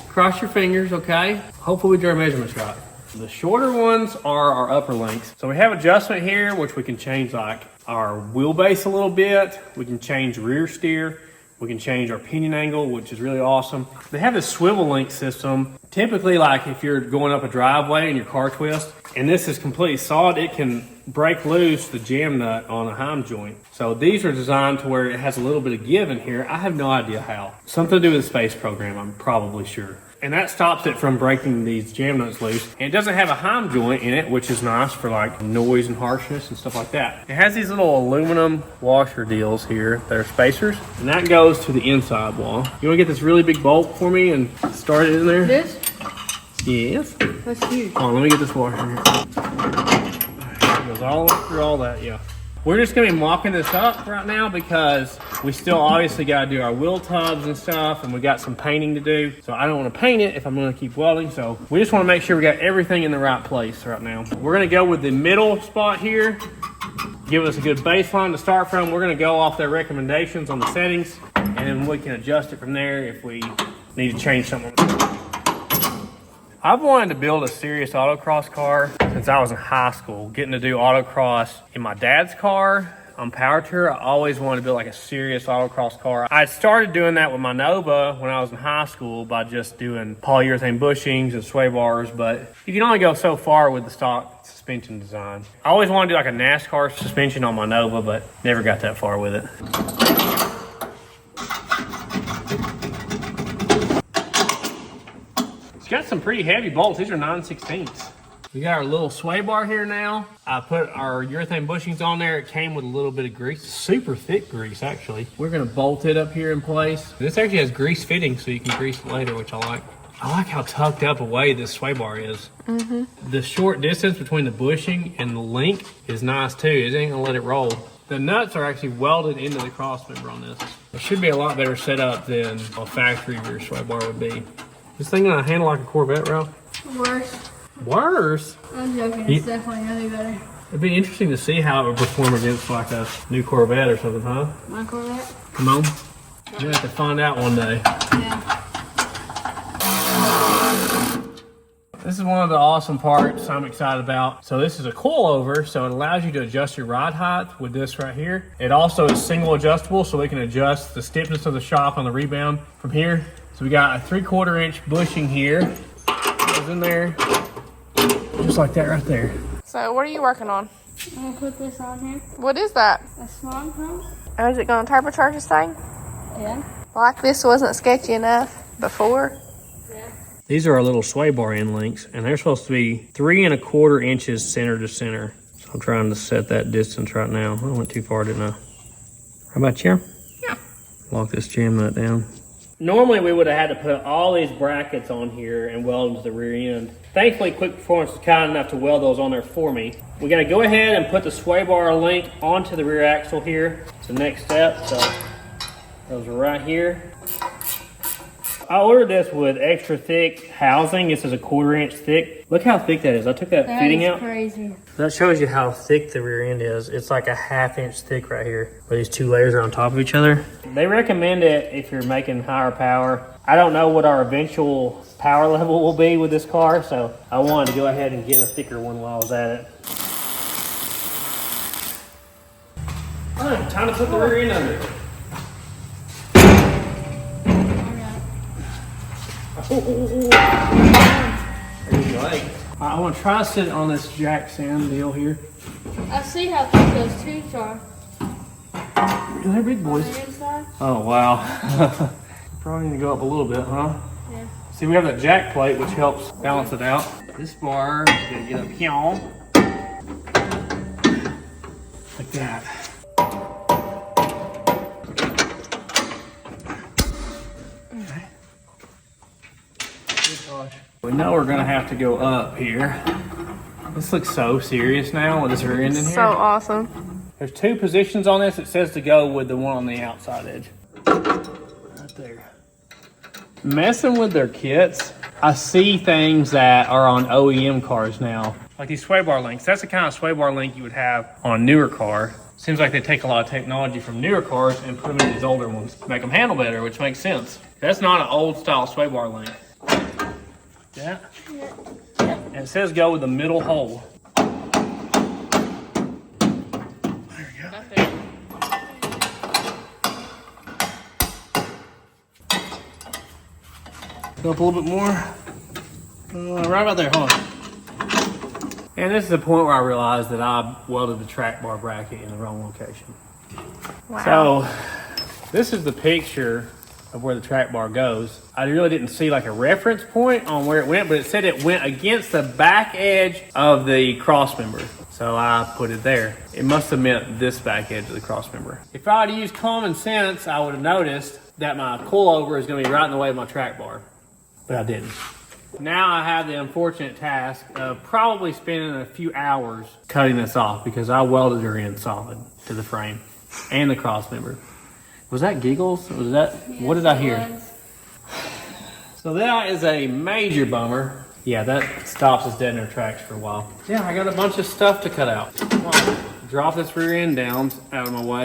Cross your fingers, okay? Hopefully we do our measurements right. The shorter ones are our upper links. So we have adjustment here, which we can change like our wheelbase a little bit. We can change rear steer. We can change our pinion angle, which is really awesome. They have this swivel link system. Typically, like if you're going up a driveway and your car twists, and this is completely solid, it can break loose the jam nut on a heim joint. So these are designed to where it has a little bit of give in here. I have no idea how. Something to do with the space program, I'm probably sure. And that stops it from breaking these jam nuts loose. And it doesn't have a heim joint in it, which is nice for like noise and harshness and stuff like that. It has these little aluminum washer deals here that are spacers, and that goes to the inside wall. You wanna get this really big bolt for me and start it in there? This? Yes. That's huge. Hold on, let me get this washer here. It goes all through all that, yeah. We're just gonna be mopping this up right now because we still obviously gotta do our wheel tubs and stuff, and we got some painting to do. So I don't wanna paint it if I'm gonna keep welding. So we just wanna make sure we got everything in the right place right now. We're gonna go with the middle spot here. Give us a good baseline to start from. We're gonna go off their recommendations on the settings, and then we can adjust it from there if we need to change something. I've wanted to build a serious autocross car since I was in high school. Getting to do autocross in my dad's car on Power Tour, I always wanted to build like a serious autocross car. I started doing that with my Nova when I was in high school by just doing polyurethane bushings and sway bars, but you can only go so far with the stock suspension design. I always wanted to do like a NASCAR suspension on my Nova, but never got that far with it. It's got some pretty heavy bolts. These are 9/16. We got our little sway bar here now. I put our urethane bushings on there. It came with a little bit of grease, super thick grease actually. We're gonna bolt it up here in place. This actually has grease fitting so you can grease it later, which I like. I like how tucked up away this sway bar is. The short distance between the bushing and the link is nice too. It ain't gonna let it roll. The nuts are actually welded into the cross member on this. It should be a lot better setup than a factory rear sway bar would be. This thing gonna handle like a Corvette, Ralph? Worse. Worse? I'm joking. It's definitely gonna be better. It'd be interesting to see how it would perform against like a new Corvette or something, huh? My Corvette? Come on. We'll have to find out one day. Yeah. This is one of the awesome parts I'm excited about. So this is a coilover, so it allows you to adjust your ride height with this right here. It also is single adjustable, so we can adjust the stiffness of the shock on the rebound from here. So we got a 3/4 inch bushing here. Goes in there, just like that right there. So what are you working on? I'm gonna put this on here. What is that? A smog pump? Oh, is it going to turbocharge this thing? Yeah. Like this wasn't sketchy enough before? Yeah. These are our little sway bar end links, and they're supposed to be 3 1/4 inches center to center. So I'm trying to set that distance right now. I went too far, didn't I? How about you? Yeah. Lock this jam nut down. Normally we would have had to put all these brackets on here and weld them to the rear end. Thankfully, Quick Performance was kind enough to weld those on there for me. We gotta go ahead and put the sway bar link onto the rear axle here. It's the next step, so those are right here. I ordered this with extra thick housing. This is a 1/4 inch thick. Look how thick that is. I took that fitting out. Crazy. That shows you how thick the rear end is. It's like a 1/2 inch thick right here, where these 2 layers are on top of each other. They recommend it if you're making higher power. I don't know what our eventual power level will be with this car, so I wanted to go ahead and get a thicker one while I was at it. All right, time to put the rear end under. I want to try to sit on this jack sand deal here. I see how thick those tubes are. They're big boys. On the inside? Oh wow. Probably need to go up a little bit, huh? Yeah. See, we have that jack plate which helps balance it out. This bar is gonna get up here. Like that. We know we're gonna have to go up here. This looks so serious now with this rear end in here. So awesome. There's 2 positions on this. It says to go with the one on the outside edge. Right there. Messing with their kits, I see things that are on OEM cars now. Like these sway bar links. That's the kind of sway bar link you would have on a newer car. Seems like they take a lot of technology from newer cars and put them in these older ones to make them handle better, which makes sense. That's not an old style sway bar link. Yeah. And it says go with the middle hole. There we go. Go up a little bit more. Right about there, hold on. And this is the point where I realized that I welded the track bar bracket in the wrong location. Wow. So this is the picture of where the track bar goes. I really didn't see like a reference point on where it went, but it said it went against the back edge of the cross member. So I put it there. It must have meant this back edge of the cross member. If I had used common sense, I would have noticed that my coilover is going to be right in the way of my track bar, but I didn't. Now I have the unfortunate task of probably spending a few hours cutting this off because I welded her in solid to the frame and the cross member. Was that giggles? Was that, what did I hear? So that is a major bummer. Yeah, that stops us dead in our tracks for a while. Yeah, I got a bunch of stuff to cut out. Drop this rear end down out of my way.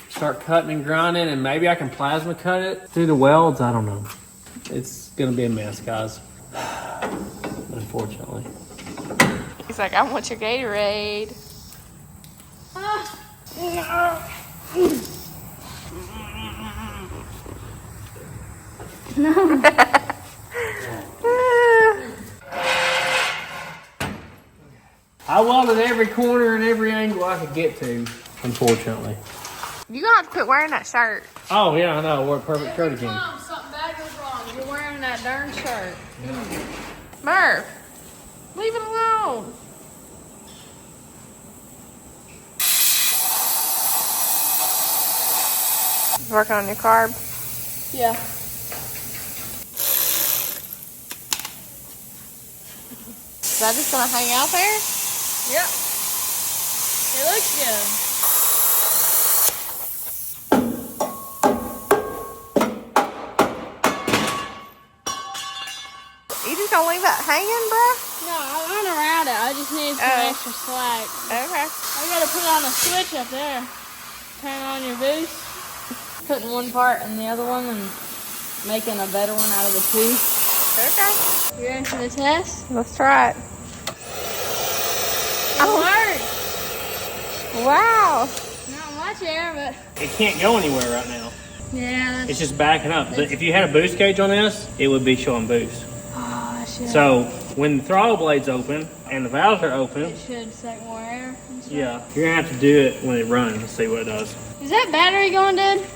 Start cutting and grinding, and maybe I can plasma cut it through the welds. I don't know. It's gonna be a mess, guys. Unfortunately. He's like, I want your Gatorade. No. I welded every corner and every angle I could get to, unfortunately. You're gonna have to quit wearing that shirt. Oh yeah, I know. I wore a perfect shirt again. Something bad goes wrong. You're wearing that darn shirt. Murph, leave it alone. Working on your carb? Yeah. Is that just gonna hang out there? Yep. It looks good. You just gonna leave that hanging, bruh? No, I went around it. I just need some extra slack. Okay. I gotta put on a switch up there. Turn on your boost. Putting one part in the other one and making a better one out of the two. Okay. You ready for the test? Let's try it. It worked. Wow. Not much air, but It can't go anywhere right now. yeah. It's just backing up. If you had a boost gauge on this, it would be showing boost. Oh, shit. So when the throttle blade's open and the valves are open, It should suck more air. And stuff. yeah, you're gonna have to do it when it runs and see what it does. Is that battery going dead?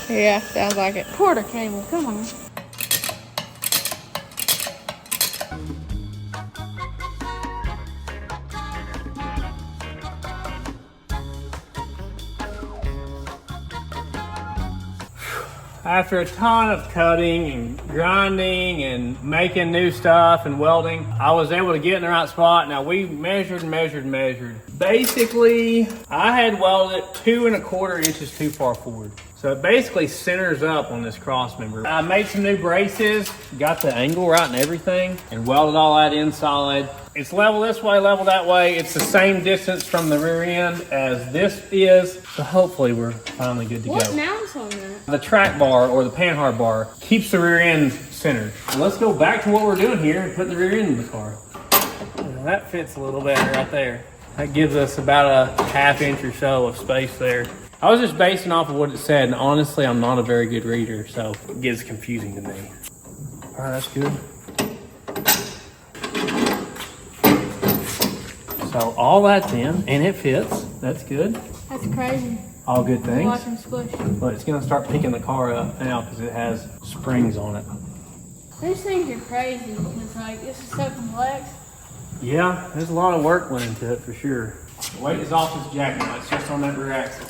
Yeah, sounds like it. Quarter cable, come on. After a ton of cutting and grinding and making new stuff and welding, I was able to get in the right spot. Now we measured. Basically, I had welded it 2 1/4 inches too far forward. So it basically centers up on this cross member. I made some new braces, got the angle right and everything, and welded all that in solid. It's level this way, level that way. It's the same distance from the rear end as this is. So hopefully we're finally good to What go. mounts on that? The track bar or the panhard bar keeps the rear end centered. Let's go back to what we're doing here and putting the rear end in the car. Now that fits a little better right there. That gives us about a 1/2 inch or so of space there. I was just basing off of what it said, and honestly, I'm not a very good reader, so it gets confusing to me. All right, that's good. So all that's in, and it fits. That's good. That's crazy. All good things. Watch them squish. But it's gonna start picking the car up now because it has springs on it. These things are crazy because like this is so complex. Yeah, there's a lot of work went into it for sure. The weight is off this jack now. It's just on that rear axle.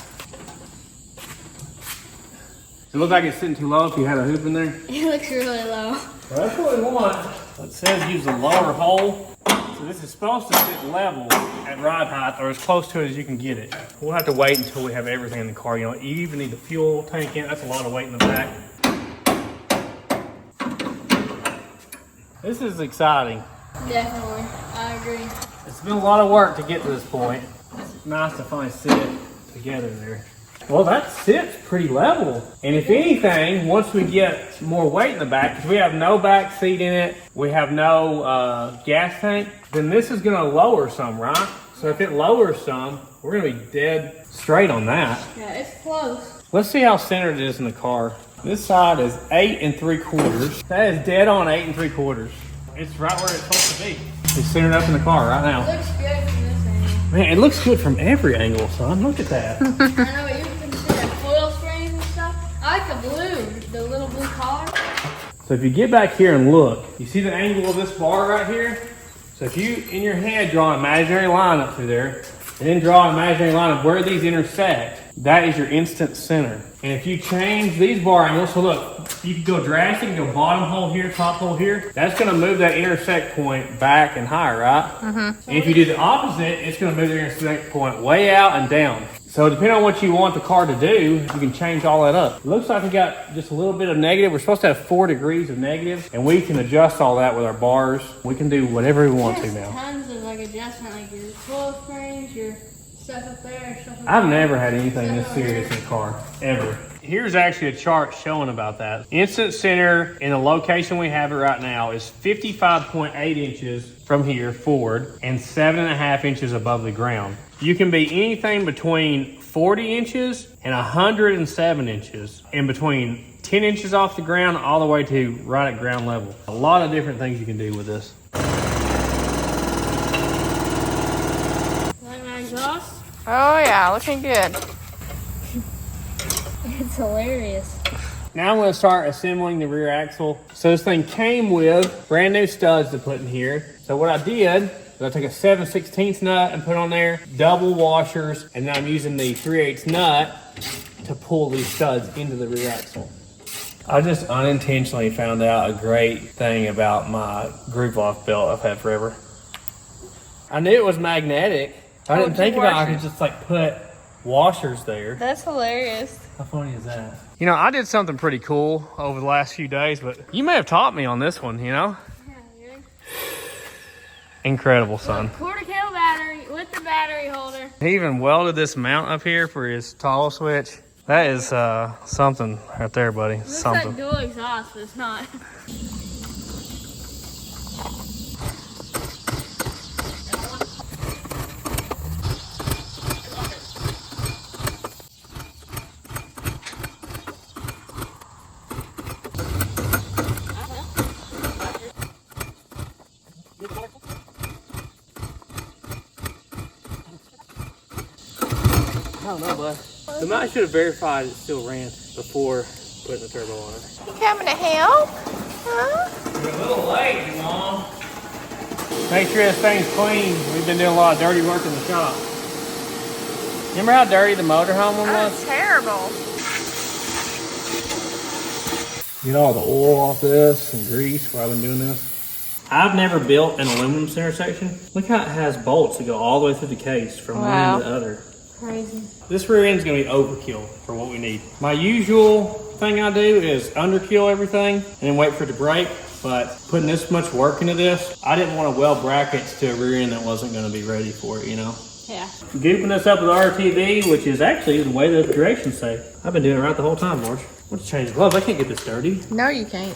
Does it look like it's sitting too low if you had a hoop in there? It looks really low. Well, that's what we want. It says use the lower hole. So this is supposed to sit level at ride height or as close to it as you can get it. We'll have to wait until we have everything in the car. You know, you even need the fuel tank in. That's a lot of weight in the back. This is exciting. Definitely. I agree. It's been a lot of work to get to this point. It's nice to finally sit it together there. Well, that sits pretty level. And if anything, once we get more weight in the back, because we have no back seat in it, we have no gas tank, then this is gonna lower some, right? So if it lowers some, we're gonna be dead straight on that. Yeah, it's close. Let's see how centered it is in the car. This side is 8 3/4. That is dead on 8 3/4. It's right where it's supposed to be. It's centered up in the car right now. It looks good from this angle. Man, it looks good from every angle, son. Look at that. I know, but you can see the coil springs and stuff. I like the blue, the little blue collar. So if you get back here and look, you see the angle of this bar right here? So if you, in your head, draw an imaginary line up through there, and then draw an imaginary line of where these intersect, that is your instant center. And if you change these bar angles, so look, you can go drastic, you can go bottom hole here, top hole here. That's gonna move that intersect point back and higher, right? And if you do the opposite, it's gonna move the intersect point way out and down. So depending on what you want the car to do, you can change all that up. It looks like we got just a little bit of negative. We're supposed to have 4 degrees of negative, and we can adjust all that with our bars. We can do whatever we want to There's now. tons of like adjustment, like your coil springs, your stuff up there, stuff up I've there. never had anything this serious in a car, ever. Here's actually a chart showing about that. Instant center in the location we have it right now is 55.8 inches from here forward and 7.5 inches above the ground. You can be anything between 40 inches and 107 inches, and between 10 inches off the ground all the way to right at ground level. A lot of different things you can do with this. Like my exhaust? Oh yeah, looking good. It's hilarious. Now I'm going to start assembling the rear axle. So this thing came with brand new studs to put in here. So what I did is I took a 7/16 nut and put on there, double washers, and then I'm using the 3/8 nut to pull these studs into the rear axle. I just unintentionally found out a great thing about my groove lock belt I've had forever. I knew it was magnetic. I didn't think about I could just like put washers there. That's hilarious. How funny is that? You know, I did something pretty cool over the last few days, but you may have taught me on this one, you know? Yeah, really. Incredible, son. Quarter kilo battery with the battery holder. He even welded this mount up here for his toggle switch. That is something right there, buddy. It looks Something. like dual exhaust, but it's not. I don't know, bud. The mount should have verified it still ran before putting the turbo on it. You coming to help? Huh? You're a little late, Mom. Make sure this thing's clean. We've been doing a lot of dirty work in the shop. Remember how dirty the motorhome one was? That's terrible. Get all the oil off this and grease while I've been doing this. I've never built an aluminum center section. Look how it has bolts that go all the way through the case from one end to the other. Crazy. This rear end is going to be overkill for what we need. My usual thing I do is underkill everything and then wait for it to break. But putting this much work into this, I didn't want to weld brackets to a rear end that wasn't going to be ready for it, you know? Yeah. Gooping this up with RTV, which is actually the way the directions say. I've been doing it right the whole time, Marge. Let's change gloves. I can't get this dirty. No, you can't.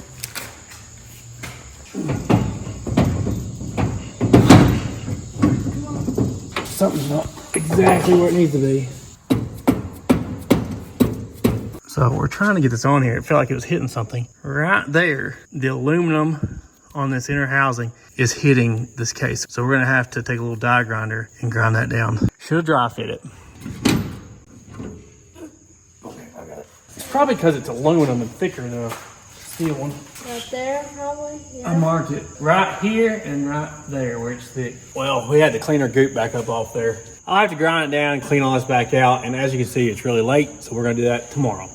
Something's not exactly where it needs to be. So we're trying to get this on here. It felt like it was hitting something. Right there, the aluminum on this inner housing is hitting this case. So we're gonna have to take a little die grinder and grind that down. Should have dry fit it. Okay, I got it. It's probably because it's aluminum and thicker than a steel one. Right there, probably. Yeah. I marked it right here and right there where it's thick. Well, we had to clean our goop back up off there. I'll have to grind it down and clean all this back out. And as you can see, it's really late. So we're gonna do that tomorrow.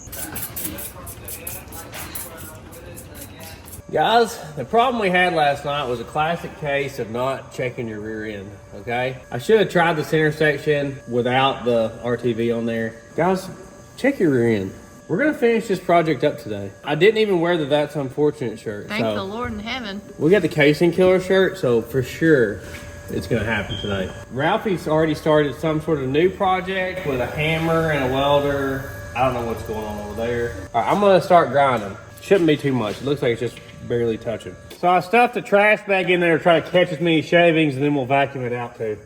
Guys, the problem we had last night was a classic case of not checking your rear end, okay? I should have tried this intersection without the RTV on there. Guys, check your rear end. We're gonna finish this project up today. I didn't even wear the That's Unfortunate shirt. Thank the Lord in heaven. We got the casing killer shirt, so for sure it's gonna happen today. Ralphie's already started some sort of new project with a hammer and a welder. I don't know what's going on over there. All right, I'm gonna start grinding. Shouldn't be too much. It looks like it's just barely touching. So I stuffed the trash bag in there to try to catch as many shavings, and then we'll vacuum it out too.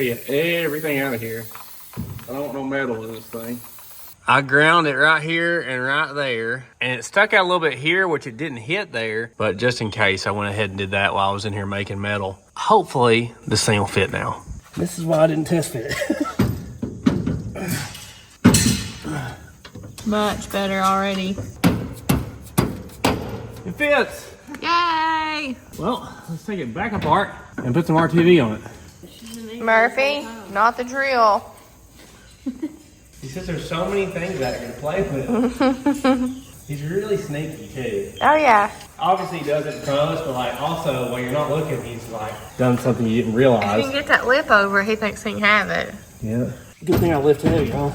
to get everything out of here. I don't want no metal in this thing. I ground it right here and right there, and it stuck out a little bit here, which it didn't hit there, but just in case, I went ahead and did that while I was in here making metal. Hopefully, this thing will fit now. This is why I didn't test fit. Much better already. It fits. Yay! Well, let's take it back apart and put some RTV on it. Murphy, not the drill. He says there's so many things that I can play with. He's really sneaky too. Oh yeah. Obviously he does it in front of us, but like also when you're not looking, he's like done something you didn't If realize. you can get that lip over, he thinks he can have it. Yeah. Good thing I lifted it, y'all.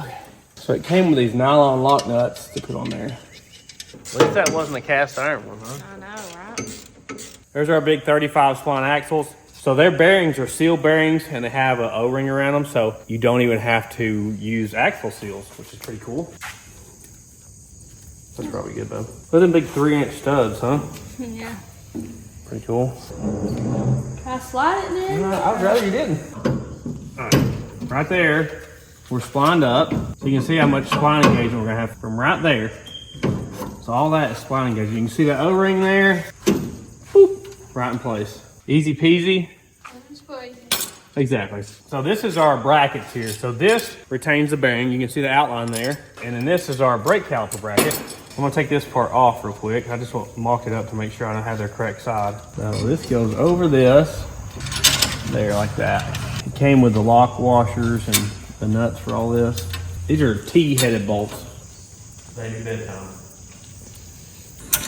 Okay. So it came with these nylon lock nuts to put on there. At least that wasn't a cast iron one, huh? I know, right? There's our big 35 spline axles. So their bearings are seal bearings and they have an O-ring around them, so you don't even have to use axle seals, which is pretty cool. That's probably good though. Look at them big 3-inch studs, huh? Yeah. Pretty cool. Can I slide it in? I'd rather you didn't. All right, right there, we're splined up. So you can see how much spline engagement we're gonna have from right there. So all that is spline engagement. You can see that O-ring there. Boop, right in place. Easy peasy. Exactly. So this is our brackets here. So this retains the bearing. You can see the outline there. And then this is our brake caliper bracket. I'm gonna take this part off real quick. I just want to mark it up to make sure I don't have their correct side. So this goes over this, there like that. It came with the lock washers and the nuts for all this. These are T-headed bolts. They do bedtime.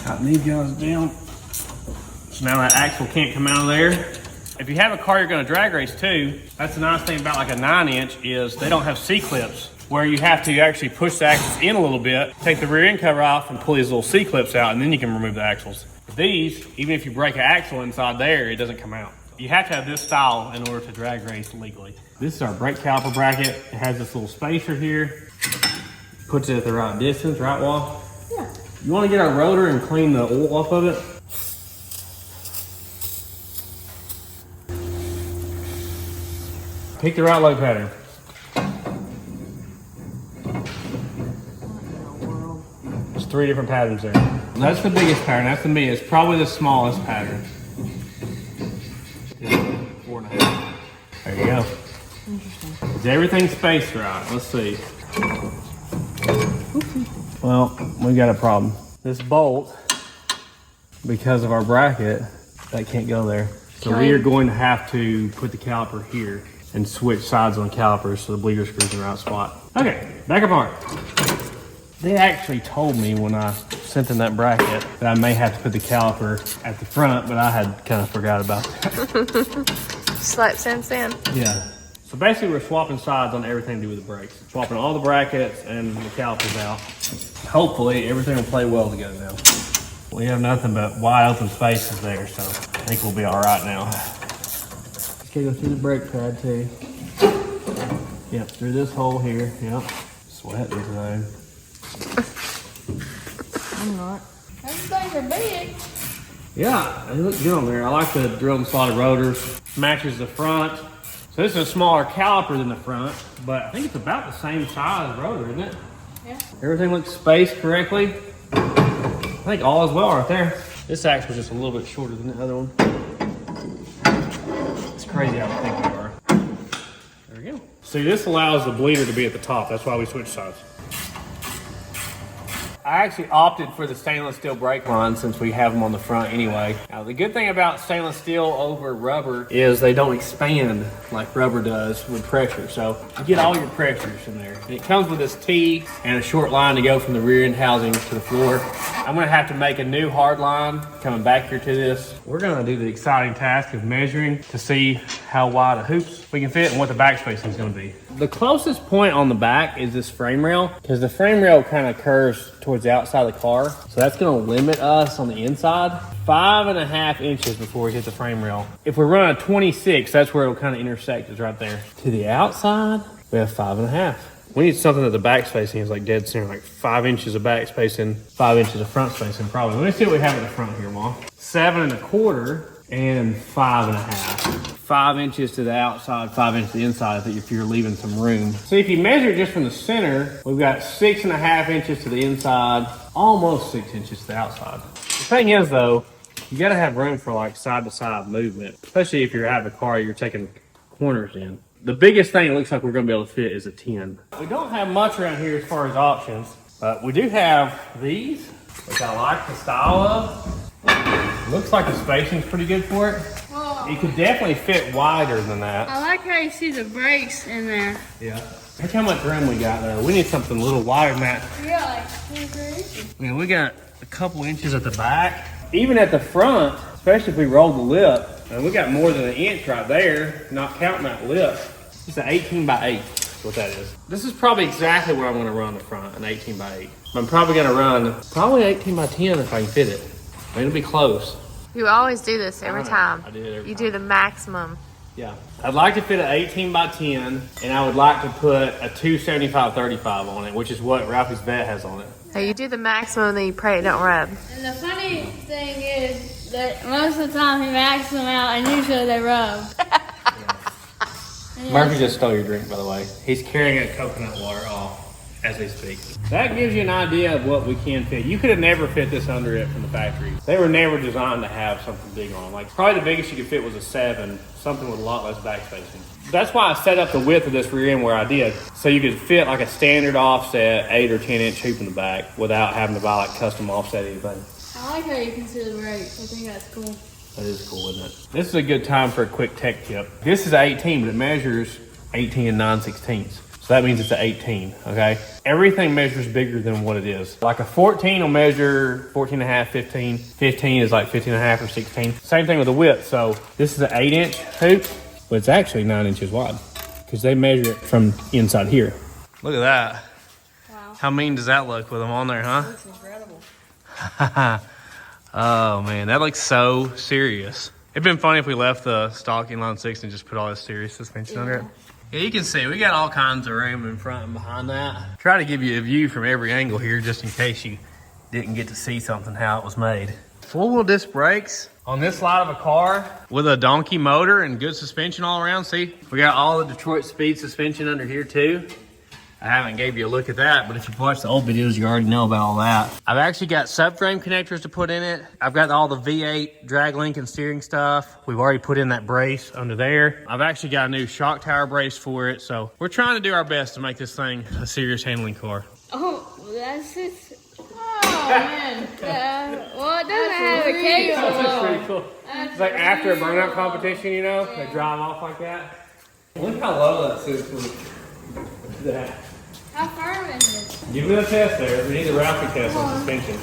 Tighten these guys down. So now that axle can't come out of there. If you have a car you're gonna drag race too, that's the nice thing about like a 9-inch is they don't have C-clips where you have to actually push the axles in a little bit, take the rear end cover off and pull these little C-clips out and then you can remove the axles. With these, even if you break an axle inside there, it doesn't come out. You have to have this style in order to drag race legally. This is our brake caliper bracket. It has this little spacer here. Puts it at the right distance, right, Wall? Yeah. You wanna get our rotor and clean the oil off of it? Pick the right load pattern. There's 3 different patterns there. That's the biggest pattern. That's the medium. It's probably the smallest pattern. 4.5. There you go. Interesting. Is everything spaced right? Let's see. Well, we got a problem. This bolt, because of our bracket, that can't go there. So we are going to have to put the caliper here and switch sides on calipers so the bleeder screw's in the right spot. Okay, back apart. They actually told me when I sent them that bracket that I may have to put the caliper at the front, but I had kind of forgot about that. Slap sense in. Yeah. So basically we're swapping sides on everything to do with the brakes. Swapping all the brackets and the calipers out. Hopefully everything will play well together now. We have nothing but wide open spaces there, so I think we'll be all right now. Okay, go through the brake pad too. Yep, through this hole here. Yep. Sweating today. I'm not. Those things are big. Yeah, they look good on there. I like the drilled and slotted rotors. Matches the front. So this is a smaller caliper than the front, but I think it's about the same size rotor, isn't it? Yeah. Everything looks spaced correctly. I think all is well right there. This axle is just a little bit shorter than the other one. It's crazy how thick they are. There we go. See, this allows the bleeder to be at the top. That's why we switch sides. I actually opted for the stainless steel brake line since we have them on the front anyway. Now, the good thing about stainless steel over rubber is they don't expand like rubber does with pressure. So you get all your pressures in there. And it comes with this T and a short line to go from the rear end housing to the floor. I'm gonna have to make a new hard line coming back here to this. We're gonna do the exciting task of measuring to see how wide a hoops we can fit and what the back spacing is gonna be. The closest point on the back is this frame rail because the frame rail kind of curves towards the outside of the car. So that's gonna limit us on the inside 5.5 inches before we hit the frame rail. If we're running a 26, that's where it'll kind of intersect, is right there. To the outside, we have 5.5. We need something that the back spacing is like dead center, like 5 inches of back spacing, 5 inches of front spacing probably. Let me see what we have at the front here, Mom. 7.25 and 5.5. 5 inches to the outside, 5 inches to the inside if you're leaving some room. So if you measure just from the center, we've got 6.5 inches to the inside, almost 6 inches to the outside. The thing is though, you gotta have room for like side to side movement, especially if you're out of a car, you're taking corners in. The biggest thing it looks like we're gonna be able to fit is a 10. We don't have much around here as far as options, but we do have these, which I like the style of. Looks like the spacing's pretty good for it. Well, It could definitely fit wider than that. I like how you see the brakes in there. Yeah. Look how much room we got there. We need something a little wider than that. We got like 2 or 3 inches. Yeah, we got a couple inches at the back. Even at the front, especially if we roll the lip, and we got more than an inch right there, not counting that lip. It's an 18 by 8, is what that is. This is probably exactly where I'm gonna run the front, an 18 by 8. I'm probably gonna run probably 18 by 10 if I can fit it. I mean, it'll be close. You always do this every time. I do it every You time. do the maximum. Yeah. I'd like to fit an 18 by 10, and I would like to put a 275/35 on it, which is what Ralphie's vet has on it. So you do the maximum and then you pray it don't rub. And the funny thing is that most of the time he maxes them out and usually they rub. Murphy just stole your drink, by the way. He's carrying a coconut water off as we speak. That gives you an idea of what we can fit. You could have never fit this under it from the factory. They were never designed to have something big on. Like probably the biggest you could fit was a 7, something with a lot less back spacing. That's why I set up the width of this rear end where I did, so you could fit like a standard offset 8 or 10 inch hoop in the back without having to buy like custom offset anything. I like how you consider the brakes. I think that's cool. That is cool, isn't it? This is a good time for a quick tech tip. This is 18, but it measures 18 and 9/16. So that means it's an 18, okay? Everything measures bigger than what it is. Like a 14 will measure 14 and a half, 15. 15 is like 15 and a half or 16. Same thing with the width. So this is an 8 inch hoop, but it's actually 9 inches wide because they measure it from inside here. Look at that. Wow. How mean does that look with them on there, huh? That's incredible. Oh man, that looks so serious. It'd been funny if we left the stock inline 6 and just put all this serious suspension under it. Yeah, you can see we got all kinds of room in front and behind that. Try to give you a view from every angle here just in case you didn't get to see something how it was made. 4-wheel disc brakes on this side of a car with a donkey motor and good suspension all around. See, we got all the Detroit Speed suspension under here too. I haven't gave you a look at that, but if you've watched the old videos, you already know about all that. I've actually got subframe connectors to put in it. I've got all the V8 drag link and steering stuff. We've already put in that brace under there. I've actually got a new shock tower brace for it. So we're trying to do our best to make this thing a serious handling car. Oh, that's just. Oh, man. Well, it doesn't have a case. That's pretty cool. It's like after a burnout competition, you know, they drive off like that. Look how low that sits. Look at that. How firm is it? Give it a test there. We need the Ralphie test on suspension.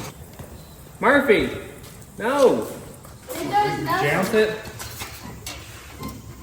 Murphy, no. It does nothing. Jounce it.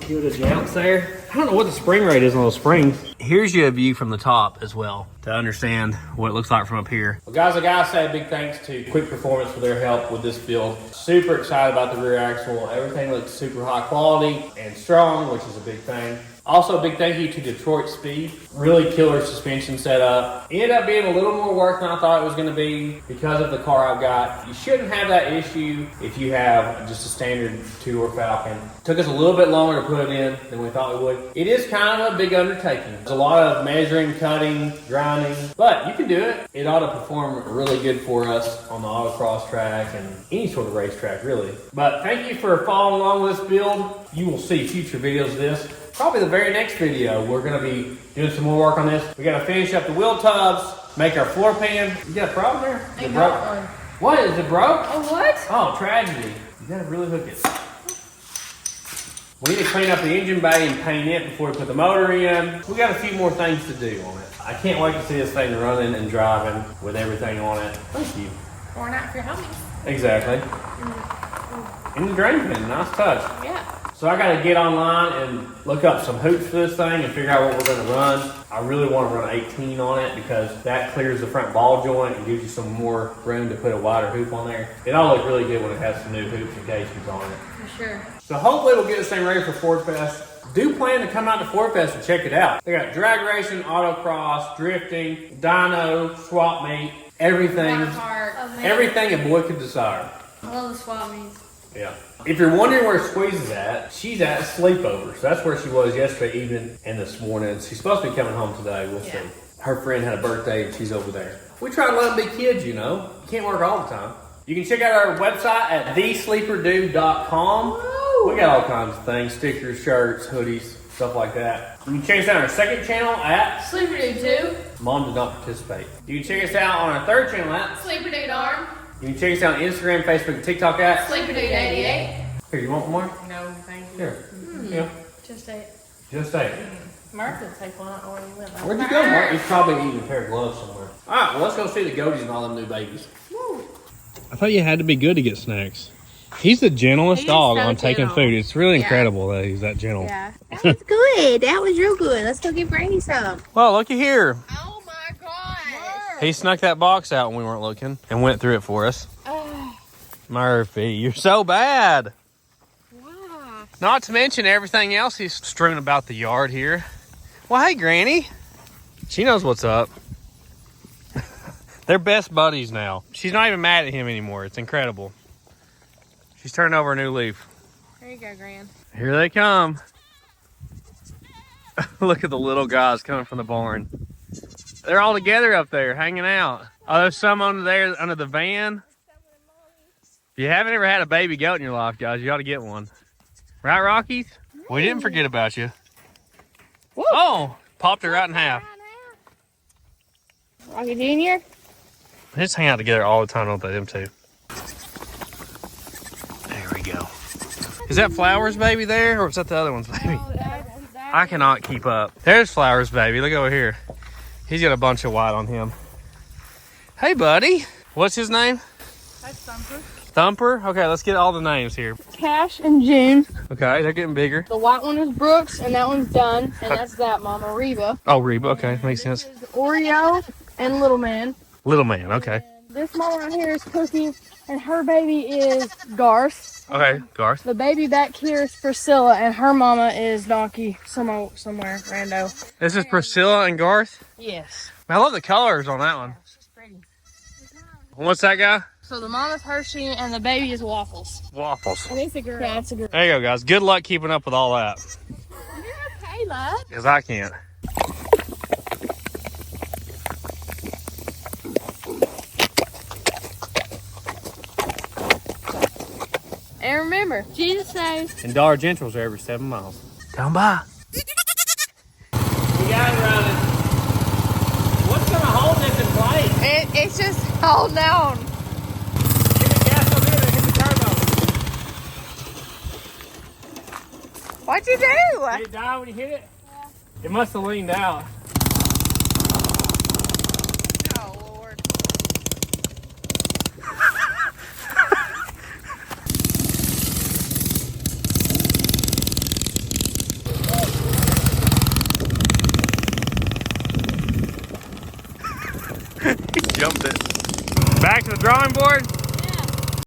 Give it a jounce there. I don't know what the spring rate is on those springs. Here's your view from the top as well to understand what it looks like from up here. Well guys, I gotta say a big thanks to Quick Performance for their help with this build. Super excited about the rear axle. Everything looks super high quality and strong, which is a big thing. Also, a big thank you to Detroit Speed. Really killer suspension setup. Ended up being a little more work than I thought it was going to be because of the car I've got. You shouldn't have that issue if you have just a standard 2-door Falcon. Took us a little bit longer to put it in than we thought we would. It is kind of a big undertaking. There's a lot of measuring, cutting, grinding, but you can do it. It ought to perform really good for us on the autocross track and any sort of racetrack, really. But thank you for following along with this build. You will see future videos of this. Probably the very next video, we're gonna be doing some more work on this. We gotta finish up the wheel tubs, make our floor pan. You got a problem there? Is it broke? What, is it broke? Oh, what? Oh, tragedy. You gotta really hook it. We need to clean up the engine bay and paint it before we put the motor in. We got a few more things to do on it. I can't wait to see this thing running and driving with everything on it. Thank you. Or not for your homies. Exactly. And the drain pin, nice touch. Yeah. So I gotta get online and look up some hoops for this thing and figure out what we're gonna run. I really wanna run 18 on it because that clears the front ball joint and gives you some more room to put a wider hoop on there. It all looks really good when it has some new hoops and casings on it. For sure. So hopefully we'll get this thing ready for Ford Fest. Do plan to come out to Ford Fest and check it out. They got drag racing, autocross, drifting, dyno, swap meet, everything. Water park. Everything a boy could desire. I love the swap meets. Yeah. If you're wondering where Squeeze is at, she's at sleepover. So that's where she was yesterday evening and this morning. She's supposed to be coming home today. We'll see. Her friend had a birthday and she's over there. We try to let them be kids, you know. You can't work all the time. You can check out our website at thesleeperdude.com. We got all kinds of things. Stickers, shirts, hoodies, stuff like that. You can check us out on our second channel at Sleeper Dude 2. Mom did not participate. You can check us out on our third channel at Sleeper Dude Arm. You can check us out on Instagram, Facebook, and TikTok at Sleeper Dude 88. Here, you want more? No, thank you. Here. Yeah. Just a Just 8. Mark could take one. I don't know where you went. Where'd you go, Mark? He's probably eating a pair of gloves somewhere. All right, well, let's go see the goatees and all them new babies. Woo. I thought you had to be good to get snacks. He's the gentlest He is dog so on taking gentle. food. It's really Yeah. incredible that he's that gentle. Yeah. That was good. That was real good. Let's go give Granny some. Well, looky here. Oh my gosh. He snuck that box out when we weren't looking and went through it for us. Murphy, you're so bad. Wow. Not to mention everything else he's strewn about the yard here. Well, hey, Granny. She knows what's up. They're best buddies now. She's not even mad at him anymore. It's incredible. She's turning over a new leaf. There you go, Gran. Here they come. Look at the little guys coming from the barn. They're all together up there, hanging out. Oh, there's some under there, under the van. If you haven't ever had a baby goat in your life, guys, you ought to get one. Right, Rockies? We didn't forget about you. Woo. Oh, popped her right in half. Rocky Jr. They just hang out together all the time, don't they, them two? There we go. Is that Flowers' baby there, or is that the other one's baby? I cannot keep up. There's Flowers' baby. Look over here. He's got a bunch of white on him. Hey, buddy. What's his name? That's Thumper. Thumper? Okay, let's get all the names here. Cash and June. Okay, they're getting bigger. The white one is Brooks, and that one's Dunn, and that's that mama, Reba. Oh, Reba. Okay, makes sense. This is Oreo and Little Man. Little man. Okay. This mama right here is Cookie, and her baby is Garth. Okay, Garth. The baby back here is Priscilla, and her mama is Donkey somewhere, rando. This is Priscilla and Garth. Yes. I love the colors on that one. She's pretty. What's that guy? So the mama's Hershey, and the baby is Waffles. Waffles. And it's a girl. Yeah, it's a girl. There you go, guys. Good luck keeping up with all that. You're okay, love. Because I can't. And remember, Jesus saves. And Dollar Generals are every 7 miles. Down by. We got it running. What's going to hold this in place? It's just holding on. Get the gas on in and hit the turbo. What'd you do? Did it die when you hit it? Yeah. It must have leaned out. Oh, Lord. He jumped it. Back to the drawing board.